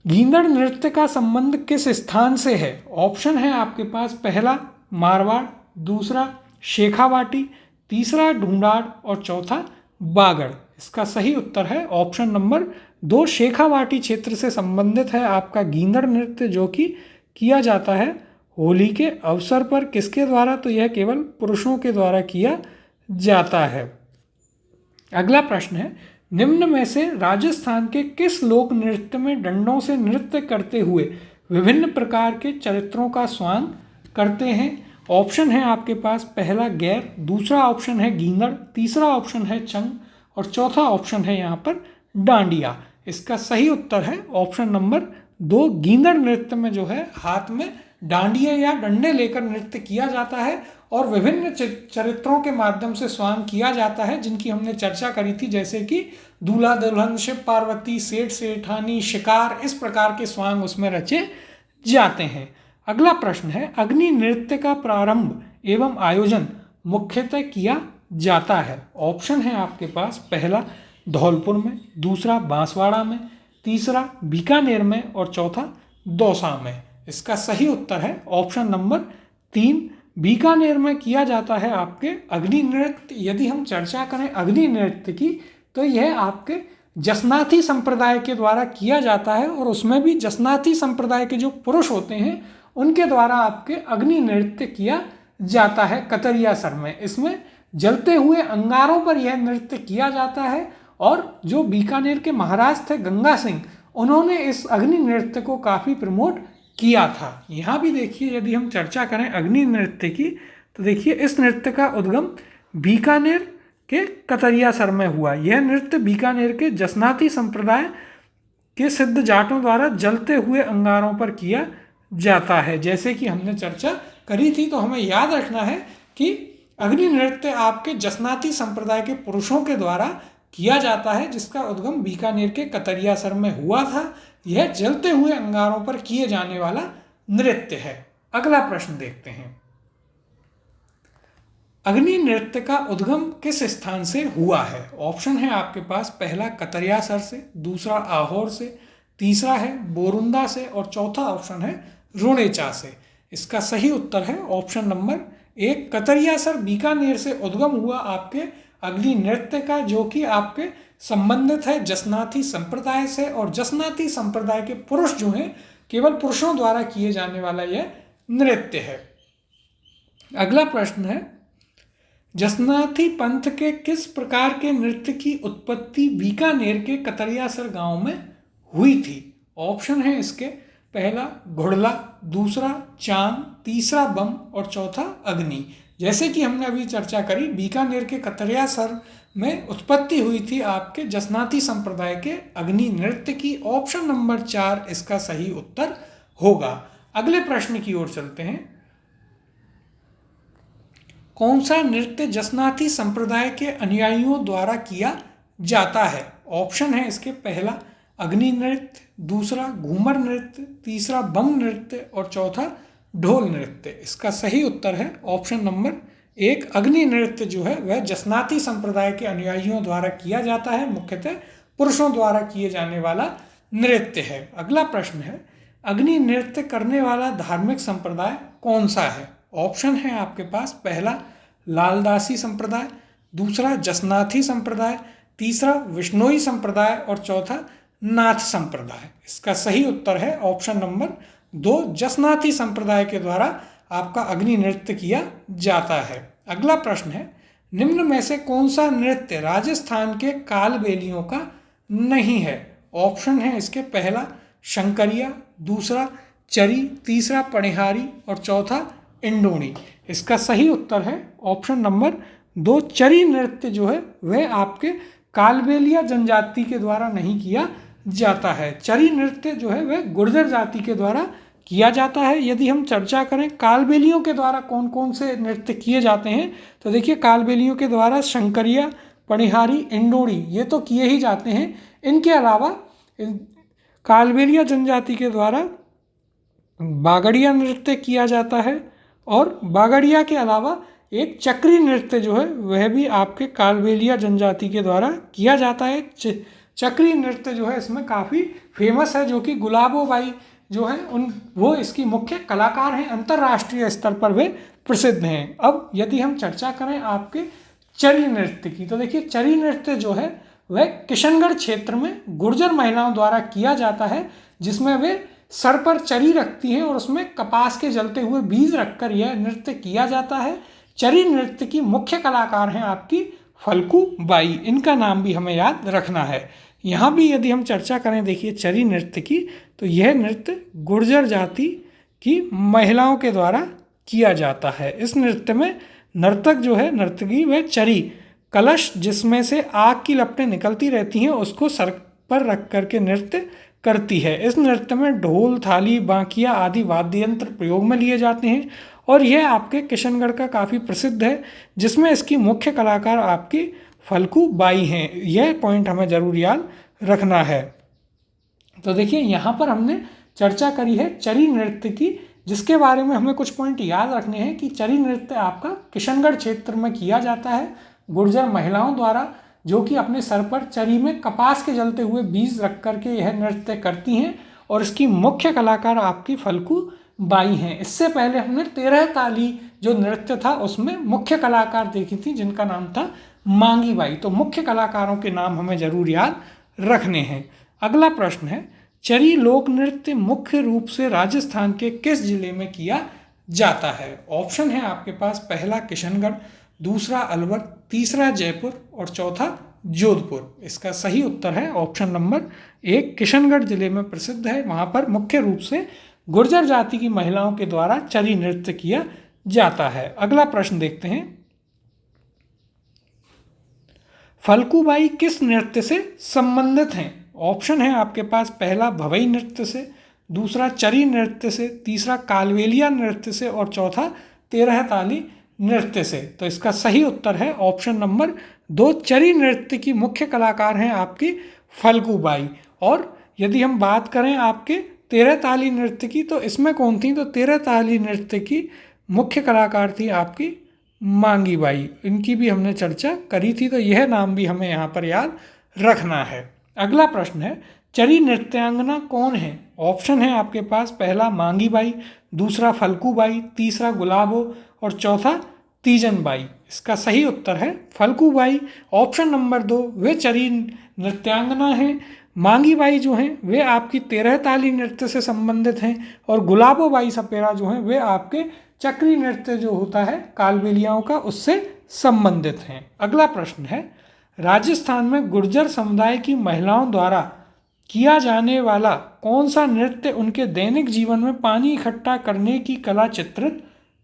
गींदड़ नृत्य का संबंध किस स्थान से है? ऑप्शन है आपके पास, पहला मारवाड़, दूसरा शेखावाटी, तीसरा ढूंढाड़ और चौथा बागड़। इसका सही उत्तर है ऑप्शन नंबर 2, शेखावाटी क्षेत्र से संबंधित है आपका गींदड़ नृत्य, जो कि किया जाता है होली के अवसर पर। किसके द्वारा? तो यह केवल पुरुषों के द्वारा किया जाता है। अगला प्रश्न है, निम्न में से राजस्थान के किस लोक नृत्य में डंडों से नृत्य करते हुए विभिन्न प्रकार के चरित्रों का स्वांग करते हैं? ऑप्शन है आपके पास, पहला गैर, दूसरा ऑप्शन है गींदड़, तीसरा ऑप्शन है चंग और चौथा ऑप्शन है यहाँ पर डांडिया। इसका सही उत्तर है ऑप्शन नंबर 2, गींदड़ नृत्य में जो है हाथ में डांडिया या डंडे लेकर नृत्य किया जाता है और विभिन्न चरित्रों के माध्यम से स्वांग किया जाता है, जिनकी हमने चर्चा करी थी, जैसे कि दूल्हा दुल्हन, शिव पार्वती, सेठ सेठानी, शिकार, इस प्रकार के स्वांग उसमें रचे जाते हैं। अगला प्रश्न है, अग्नि नृत्य का प्रारंभ एवं आयोजन मुख्यतः किया जाता है। ऑप्शन है आपके पास, पहला धौलपुर में, दूसरा बांसवाड़ा में, तीसरा बीकानेर में और चौथा दौसा में। इसका सही उत्तर है ऑप्शन नंबर 3, बीकानेर में किया जाता है आपके अग्नि नृत्य। यदि हम चर्चा करें अग्नि नृत्य की, तो यह आपके जसनाथी संप्रदाय के द्वारा किया जाता है और उसमें भी जसनाथी संप्रदाय के जो पुरुष होते हैं उनके द्वारा आपके अग्नि नृत्य किया जाता है कतरिया सर में। इसमें जलते हुए अंगारों पर यह नृत्य किया जाता है और जो बीकानेर के महाराज थे गंगा सिंह, उन्होंने इस अग्नि नृत्य को काफ़ी प्रमोट किया था। यहाँ भी देखिए, यदि हम चर्चा करें अग्नि नृत्य की, तो देखिए इस नृत्य का उद्गम बीकानेर के कतरिया सर में हुआ। यह नृत्य बीकानेर के जसनाती संप्रदाय के सिद्ध जाटों द्वारा जलते हुए अंगारों पर किया जाता है। जैसे कि हमने चर्चा करी थी, तो हमें याद रखना है कि अग्नि नृत्य आपके जसनाती संप्रदाय के पुरुषों के द्वारा किया जाता है, जिसका उद्गम बीकानेर के कतरिया सर में हुआ था। यह जलते हुए अंगारों पर किए जाने वाला नृत्य है। अगला प्रश्न देखते हैं, अग्नि नृत्य का उद्गम किस स्थान से हुआ है? ऑप्शन है आपके पास, पहला कतरिया सर से, दूसरा आहोर से, तीसरा है बोरुंदा से और चौथा ऑप्शन है रुणेचा से। इसका सही उत्तर है ऑप्शन नंबर 1, कतरिया सर बीकानेर से उद्गम हुआ आपके अग्नि नृत्य का, जो कि आपके संबंधित है जसनाथी संप्रदाय से और जसनाथी संप्रदाय के पुरुष जो हैं केवल पुरुषों द्वारा किए जाने वाला यह नृत्य है। अगला प्रश्न है, जसनाथी पंथ के किस प्रकार के नृत्य की उत्पत्ति बीकानेर के कतरियासर गांव में हुई थी? ऑप्शन है इसके पहला घुड़ला, दूसरा चांद, तीसरा बम और चौथा अग्नि। जैसे कि हमने अभी चर्चा करी, बीकानेर के कतरियासर में उत्पत्ति हुई थी आपके जसनाती संप्रदाय के अग्नि नृत्य की। ऑप्शन नंबर 4 इसका सही उत्तर होगा। अगले प्रश्न की ओर चलते हैं। कौन सा नृत्य जसनाती संप्रदाय के अनुयायियों द्वारा किया जाता है? ऑप्शन है इसके पहला अग्नि नृत्य, दूसरा घूमर नृत्य, तीसरा बम नृत्य और चौथा ढोल नृत्य। इसका सही उत्तर है ऑप्शन नंबर 1। अग्नि नृत्य जो है वह जसनाती संप्रदाय के अनुयायियों द्वारा किया जाता है, मुख्यतः पुरुषों द्वारा किए जाने वाला नृत्य है। अगला प्रश्न है, अग्नि नृत्य करने वाला धार्मिक संप्रदाय कौन सा है? ऑप्शन है आपके पास पहला लालदासी संप्रदाय, दूसरा जसनाथी संप्रदाय, तीसरा विश्नोई संप्रदाय और चौथा नाथ संप्रदाय। इसका सही उत्तर है ऑप्शन नंबर 2, जसनाथी संप्रदाय के द्वारा आपका अग्नि नृत्य किया जाता है। अगला प्रश्न है, निम्न में से कौन सा नृत्य राजस्थान के कालबेलियों का नहीं है? ऑप्शन है इसके पहला शंकरिया, दूसरा चरी, तीसरा पणिहारी और चौथा इंडोणी। इसका सही उत्तर है ऑप्शन नंबर 2, चरी नृत्य जो है वह आपके कालबेलिया जनजाति के द्वारा नहीं किया जाता है। चरी नृत्य जो है वह गुर्जर जाति के द्वारा किया जाता है। यदि हम चर्चा करें कालबेलियों के द्वारा कौन कौन से नृत्य किए जाते हैं, तो देखिए कालबेलियों के द्वारा शंकरिया, पणिहारी, इंडोणी ये तो किए ही जाते हैं। इनके अलावा कालबेलिया जनजाति के द्वारा बागड़िया नृत्य किया जाता है और बागड़िया के अलावा एक चक्री नृत्य जो है वह भी आपके कालबेलिया जनजाति के द्वारा किया जाता है। चक्री नृत्य जो है इसमें काफ़ी फेमस है, जो कि गुलाबो बाई जो है वो इसकी मुख्य कलाकार हैं, अंतर्राष्ट्रीय स्तर पर वे प्रसिद्ध हैं। अब यदि हम चर्चा करें आपके चरी नृत्य की, तो देखिए चरी नृत्य जो है वह किशनगढ़ क्षेत्र में गुर्जर महिलाओं द्वारा किया जाता है, जिसमें वे सर पर चरी रखती हैं और उसमें कपास के जलते हुए बीज रखकर यह नृत्य किया जाता है। चरी नृत्य की मुख्य कलाकार हैं आपकी फल्कू बाई, इनका नाम भी हमें याद रखना है। यहाँ भी यदि हम चर्चा करें देखिए चरी नृत्य की, तो यह नृत्य गुर्जर जाति की महिलाओं के द्वारा किया जाता है। इस नृत्य में नर्तक जो है नर्तकी वह चरी कलश जिसमें से आग की लपटें निकलती रहती हैं उसको सर पर रख करके नृत्य करती है। इस नृत्य में ढोल, थाली, बांकिया आदि वाद्य यंत्र प्रयोग में लिए जाते हैं और यह आपके किशनगढ़ का काफ़ी प्रसिद्ध है, जिसमें इसकी मुख्य कलाकार आपकी फल्कू बाई हैं। यह पॉइंट हमें जरूर याद रखना है। तो देखिए यहाँ पर हमने चर्चा करी है चरी नृत्य की, जिसके बारे में हमें कुछ पॉइंट याद रखने हैं कि चरी नृत्य आपका किशनगढ़ क्षेत्र में किया जाता है गुर्जर महिलाओं द्वारा, जो कि अपने सर पर चरी में कपास के जलते हुए बीज रख करके यह नृत्य करती हैं और इसकी मुख्य कलाकार आपकी फल्कू बाई हैं। इससे पहले हमने 13 ताली जो नृत्य था उसमें मुख्य कलाकार देखी थी जिनका नाम था मांगी बाई। तो मुख्य कलाकारों के नाम हमें जरूर याद रखने हैं। अगला प्रश्न है, चरी लोक नृत्य मुख्य रूप से राजस्थान के किस जिले में किया जाता है? ऑप्शन है आपके पास पहला किशनगढ़, दूसरा अलवर, तीसरा जयपुर और चौथा जोधपुर। इसका सही उत्तर है ऑप्शन नंबर 1, किशनगढ़ जिले में प्रसिद्ध है। वहाँ पर मुख्य रूप से गुर्जर जाति की महिलाओं के द्वारा चरी नृत्य किया जाता है। अगला प्रश्न देखते हैं, फल्कू बाई किस नृत्य से संबंधित हैं? ऑप्शन है आपके पास पहला भवई नृत्य से, दूसरा चरी नृत्य से, तीसरा कालबेलिया नृत्य से और चौथा 13 ताली नृत्य से। तो इसका सही उत्तर है ऑप्शन नंबर 2, चरी नृत्य की मुख्य कलाकार हैं आपकी फल्गू बाई। और यदि हम बात करें आपके 13 ताली नृत्य की, तो इसमें कौन थी? तो 13 ताली नृत्य की मुख्य कलाकार थी आपकी मांगी बाई। इनकी भी हमने चर्चा करी थी, तो यह नाम भी हमें यहाँ पर याद रखना है। अगला प्रश्न है, चरी नृत्यांगना कौन है? ऑप्शन है आपके पास पहला मांगी बाई, दूसरा फल्कू बाई, तीसरा गुलाबो और चौथा तीजन बाई। इसका सही उत्तर है फल्कू बाई। ऑप्शन नंबर 2 वे चरी नृत्यांगना हैं। मांगी बाई जो हैं वे आपकी 13 ताली नृत्य से संबंधित हैं और गुलाबो बाई सपेरा जो हैं वे आपके चक्री नृत्य जो होता है कालबेलियाओं का उससे संबंधित हैं। अगला प्रश्न है, राजस्थान में गुर्जर समुदाय की महिलाओं द्वारा किया जाने वाला कौन सा नृत्य उनके दैनिक जीवन में पानी इकट्ठा करने की कला चित्रित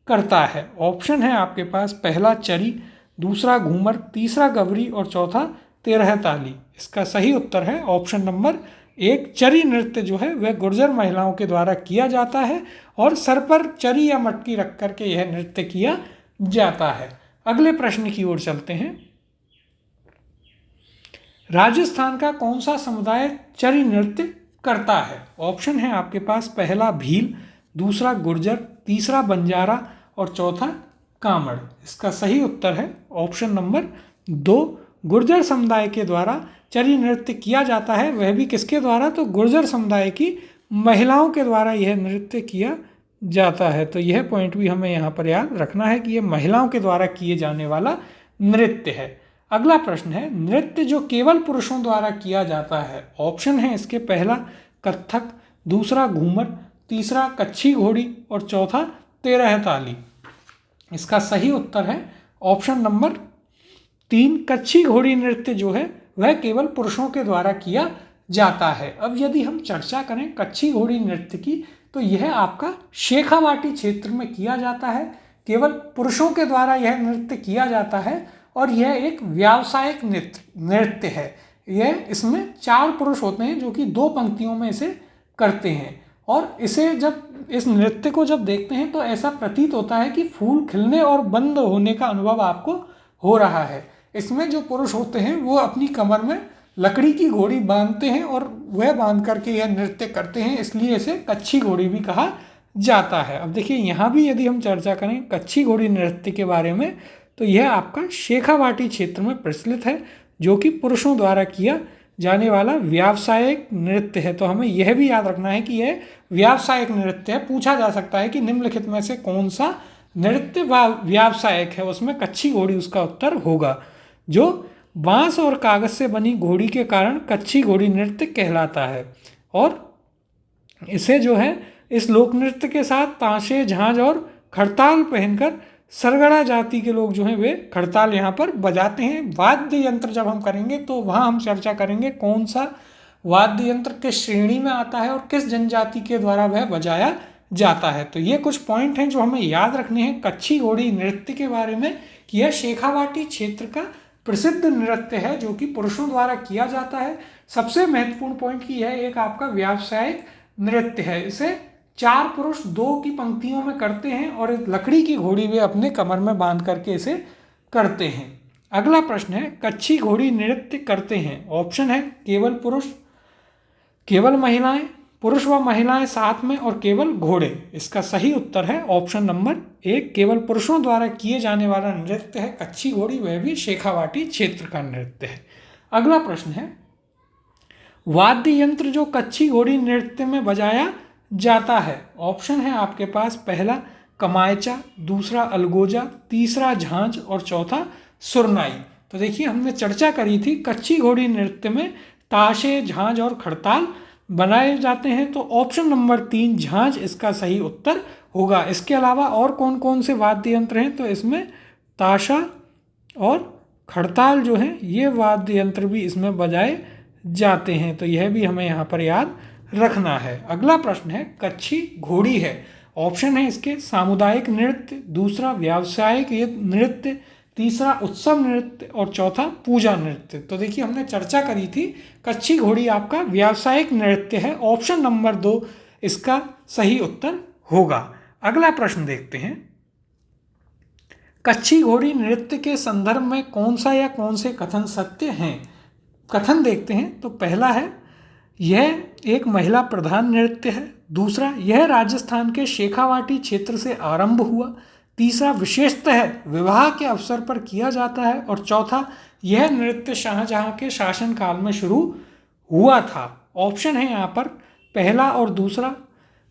करता है? ऑप्शन है आपके पास, पहला चरी, दूसरा घूमर, तीसरा गवरी और चौथा तेरह ताली। इसका सही उत्तर है ऑप्शन नंबर 1। चरी नृत्य जो है वह गुर्जर महिलाओं के द्वारा किया जाता है और सर पर चरी या मटकी रख करके यह नृत्य किया जाता है। अगले प्रश्न की ओर चलते हैं। राजस्थान का कौन सा समुदाय चरी नृत्य करता है? ऑप्शन है आपके पास, पहला भील, दूसरा गुर्जर, तीसरा बंजारा और चौथा कामड़। इसका सही उत्तर है ऑप्शन नंबर 2। गुर्जर समुदाय के द्वारा चरी नृत्य किया जाता है, वह भी किसके द्वारा? तो गुर्जर समुदाय की महिलाओं के द्वारा यह नृत्य किया जाता है। तो यह पॉइंट भी हमें यहाँ पर याद रखना है कि यह महिलाओं के द्वारा किए जाने वाला नृत्य है। अगला प्रश्न है, नृत्य जो केवल पुरुषों द्वारा किया जाता है। ऑप्शन है इसके, पहला कथक, दूसरा घूमर, तीसरा कच्छी घोड़ी और चौथा तेरह ताली। इसका सही उत्तर है ऑप्शन नंबर 3। कच्छी घोड़ी नृत्य जो है वह केवल पुरुषों के द्वारा किया जाता है। अब यदि हम चर्चा करें कच्छी घोड़ी नृत्य की, तो यह आपका शेखावाटी क्षेत्र में किया जाता है। केवल पुरुषों के द्वारा यह नृत्य किया जाता है और यह एक व्यावसायिक नृत्य है। इसमें 4 पुरुष होते हैं जो कि 2 पंक्तियों में इसे करते हैं और इसे जब इस नृत्य को जब देखते हैं तो ऐसा प्रतीत होता है कि फूल खिलने और बंद होने का अनुभव आपको हो रहा है। इसमें जो पुरुष होते हैं वो अपनी कमर में लकड़ी की घोड़ी बांधते हैं और वह बांध करके यह नृत्य करते हैं, इसलिए इसे कच्छी घोड़ी भी कहा जाता है। अब देखिए यहाँ भी यदि हम चर्चा करें कच्छी घोड़ी नृत्य के बारे में, तो यह आपका शेखावाटी क्षेत्र में प्रचलित है, जो कि पुरुषों द्वारा किया जाने वाला व्यावसायिक नृत्य है। तो हमें यह भी याद रखना है कि यह व्यावसायिक नृत्य है। पूछा जा सकता है कि निम्नलिखित में से कौन सा नृत्य व्यावसायिक है, उसमें कच्छी घोड़ी उसका उत्तर होगा, जो बांस और कागज से बनी घोड़ी के कारण कच्छी घोड़ी नृत्य कहलाता है। और इसे जो है इस लोक नृत्य के साथ ताशे, झांझ और खड़ताल पहनकर सरगड़ा जाति के लोग जो हैं वे खड़ताल यहाँ पर बजाते हैं। वाद्य यंत्र जब हम करेंगे तो वहाँ हम चर्चा करेंगे कौन सा वाद्य यंत्र किस श्रेणी में आता है और किस जनजाति के द्वारा वह बजाया जाता है। तो ये कुछ पॉइंट हैं जो हमें याद रखने हैं कच्छी घोड़ी नृत्य के बारे में कि यह शेखावाटी क्षेत्र का प्रसिद्ध नृत्य है जो कि पुरुषों द्वारा किया जाता है। सबसे महत्वपूर्ण पॉइंट कि यह एक आपका व्यावसायिक नृत्य है। इसे 4 पुरुष 2 की पंक्तियों में करते हैं और लकड़ी की घोड़ी वे अपने कमर में बांध करके इसे करते हैं। अगला प्रश्न है, कच्छी घोड़ी नृत्य करते हैं। ऑप्शन है केवल पुरुष, केवल महिलाएं, पुरुष व महिलाएं साथ में और केवल घोड़े। इसका सही उत्तर है ऑप्शन नंबर 1। केवल पुरुषों द्वारा किए जाने वाला नृत्य है कच्छी घोड़ी, वह भी शेखावाटी क्षेत्र का नृत्य है। अगला प्रश्न है, वाद्य यंत्र जो कच्छी घोड़ी नृत्य में बजाया जाता है। ऑप्शन है आपके पास, पहला कमायचा, दूसरा अलगोजा, तीसरा झांझ और चौथा सुरनाई। तो देखिए हमने चर्चा करी थी कच्छी घोड़ी नृत्य में ताशे, झांझ और खड़ताल बनाए जाते हैं, तो ऑप्शन नंबर 3 झांझ इसका सही उत्तर होगा। इसके अलावा और कौन कौन से वाद्य यंत्र हैं, तो इसमें ताशा और खड़ताल जो हैं ये वाद्य यंत्र भी इसमें बजाए जाते हैं। तो यह भी हमें यहाँ पर याद रखना है। अगला प्रश्न है, कच्छी घोड़ी है। ऑप्शन है इसके, सामुदायिक नृत्य, दूसरा व्यावसायिक नृत्य, तीसरा उत्सव नृत्य और चौथा पूजा नृत्य। तो देखिए हमने चर्चा करी थी कच्छी घोड़ी आपका व्यावसायिक नृत्य है। ऑप्शन नंबर 2 इसका सही उत्तर होगा। अगला प्रश्न देखते हैं, कच्छी घोड़ी नृत्य के संदर्भ में कौन सा या कौन से कथन सत्य हैं? कथन देखते हैं। तो पहला है, यह एक महिला प्रधान नृत्य है। दूसरा, यह राजस्थान के शेखावाटी क्षेत्र से आरंभ हुआ। तीसरा, विशेषतः विवाह के अवसर पर किया जाता है। और चौथा, यह नृत्य शाहजहां के शासनकाल में शुरू हुआ था। ऑप्शन है यहाँ पर पहला और दूसरा,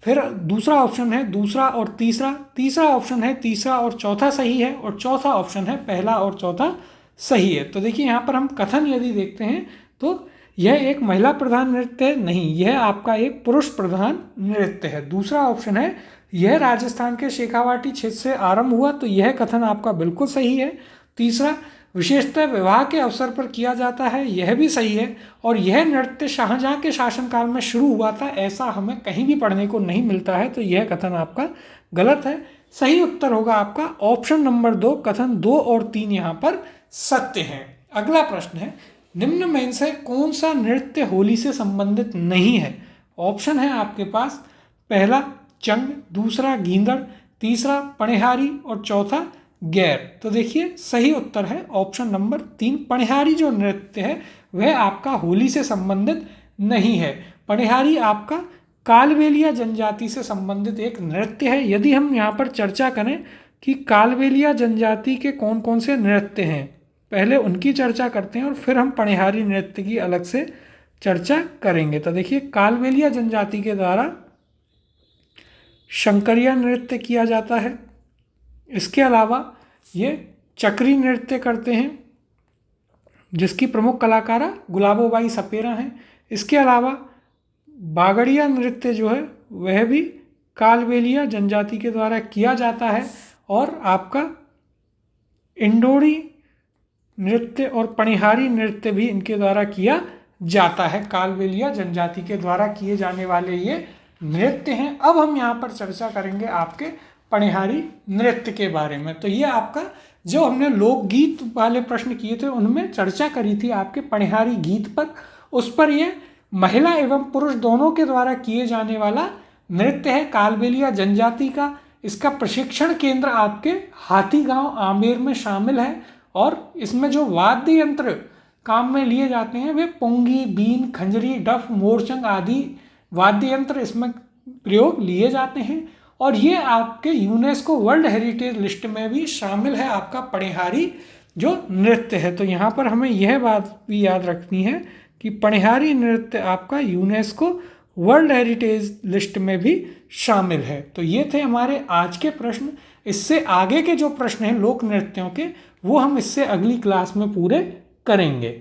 फिर दूसरा ऑप्शन है दूसरा और तीसरा, तीसरा ऑप्शन है तीसरा और चौथा सही है, और चौथा ऑप्शन है पहला और चौथा सही है। तो देखिए यहाँ पर हम कथन यदि देखते हैं तो यह एक महिला प्रधान नृत्य नहीं, यह आपका एक पुरुष प्रधान नृत्य है। दूसरा ऑप्शन है यह राजस्थान के शेखावाटी क्षेत्र से आरंभ हुआ, तो यह कथन आपका बिल्कुल सही है। तीसरा, विशेषतः विवाह के अवसर पर किया जाता है, यह भी सही है। और यह नृत्य शाहजहां के शासनकाल में शुरू हुआ था, ऐसा हमें कहीं भी पढ़ने को नहीं मिलता है, तो यह कथन आपका गलत है। सही उत्तर होगा आपका ऑप्शन नंबर 2, कथन 2 और 3 यहाँ पर सत्य है। अगला प्रश्न है, निम्न में से कौन सा नृत्य होली से संबंधित नहीं है? ऑप्शन है आपके पास, पहला चंग, दूसरा गींदड़, तीसरा पणिहारी और चौथा गैर। तो देखिए सही उत्तर है ऑप्शन नंबर 3, पणिहारी जो नृत्य है वह आपका होली से संबंधित नहीं है। पणिहारी आपका कालबेलिया जनजाति से संबंधित एक नृत्य है। यदि हम यहाँ पर चर्चा करें कि कालबेलिया जनजाति के कौन कौन से नृत्य हैं, पहले उनकी चर्चा करते हैं और फिर हम पणिहारी नृत्य की अलग से चर्चा करेंगे। तो देखिए कालबेलिया जनजाति के द्वारा शंकरिया नृत्य किया जाता है। इसके अलावा ये चक्री नृत्य करते हैं जिसकी प्रमुख कलाकारा गुलाबोबाई सपेरा हैं। इसके अलावा बागड़िया नृत्य जो है वह भी कालबेलिया जनजाति के द्वारा किया जाता है। और आपका इंडोरी नृत्य और पणिहारी नृत्य भी इनके द्वारा किया जाता है। कालबेलिया जनजाति के द्वारा किए जाने वाले ये नृत्य हैं। अब हम यहाँ पर चर्चा करेंगे आपके पणिहारी नृत्य के बारे में। तो ये आपका जो हमने लोकगीत वाले प्रश्न किए थे उनमें चर्चा करी थी आपके पणिहारी गीत पर, उस पर ये महिला एवं पुरुष दोनों के द्वारा किए जाने वाला नृत्य है कालबेलिया जनजाति का। इसका प्रशिक्षण केंद्र आपके हाथीगांव आमेर में शामिल है। और इसमें जो वाद्य यंत्र काम में लिए जाते हैं वे पुंगी, बीन, खंजरी, डफ, मोरचंग आदि वाद्य यंत्र इसमें प्रयोग लिए जाते हैं। और ये आपके यूनेस्को वर्ल्ड हेरिटेज लिस्ट में भी शामिल है आपका पणिहारी जो नृत्य है। तो यहाँ पर हमें यह बात भी याद रखनी है कि पणिहारी नृत्य आपका यूनेस्को वर्ल्ड हेरिटेज लिस्ट में भी शामिल है। तो ये थे हमारे आज के प्रश्न। इससे आगे के जो प्रश्न हैं लोक नृत्यों के वो हम इससे अगली क्लास में पूरे करेंगे।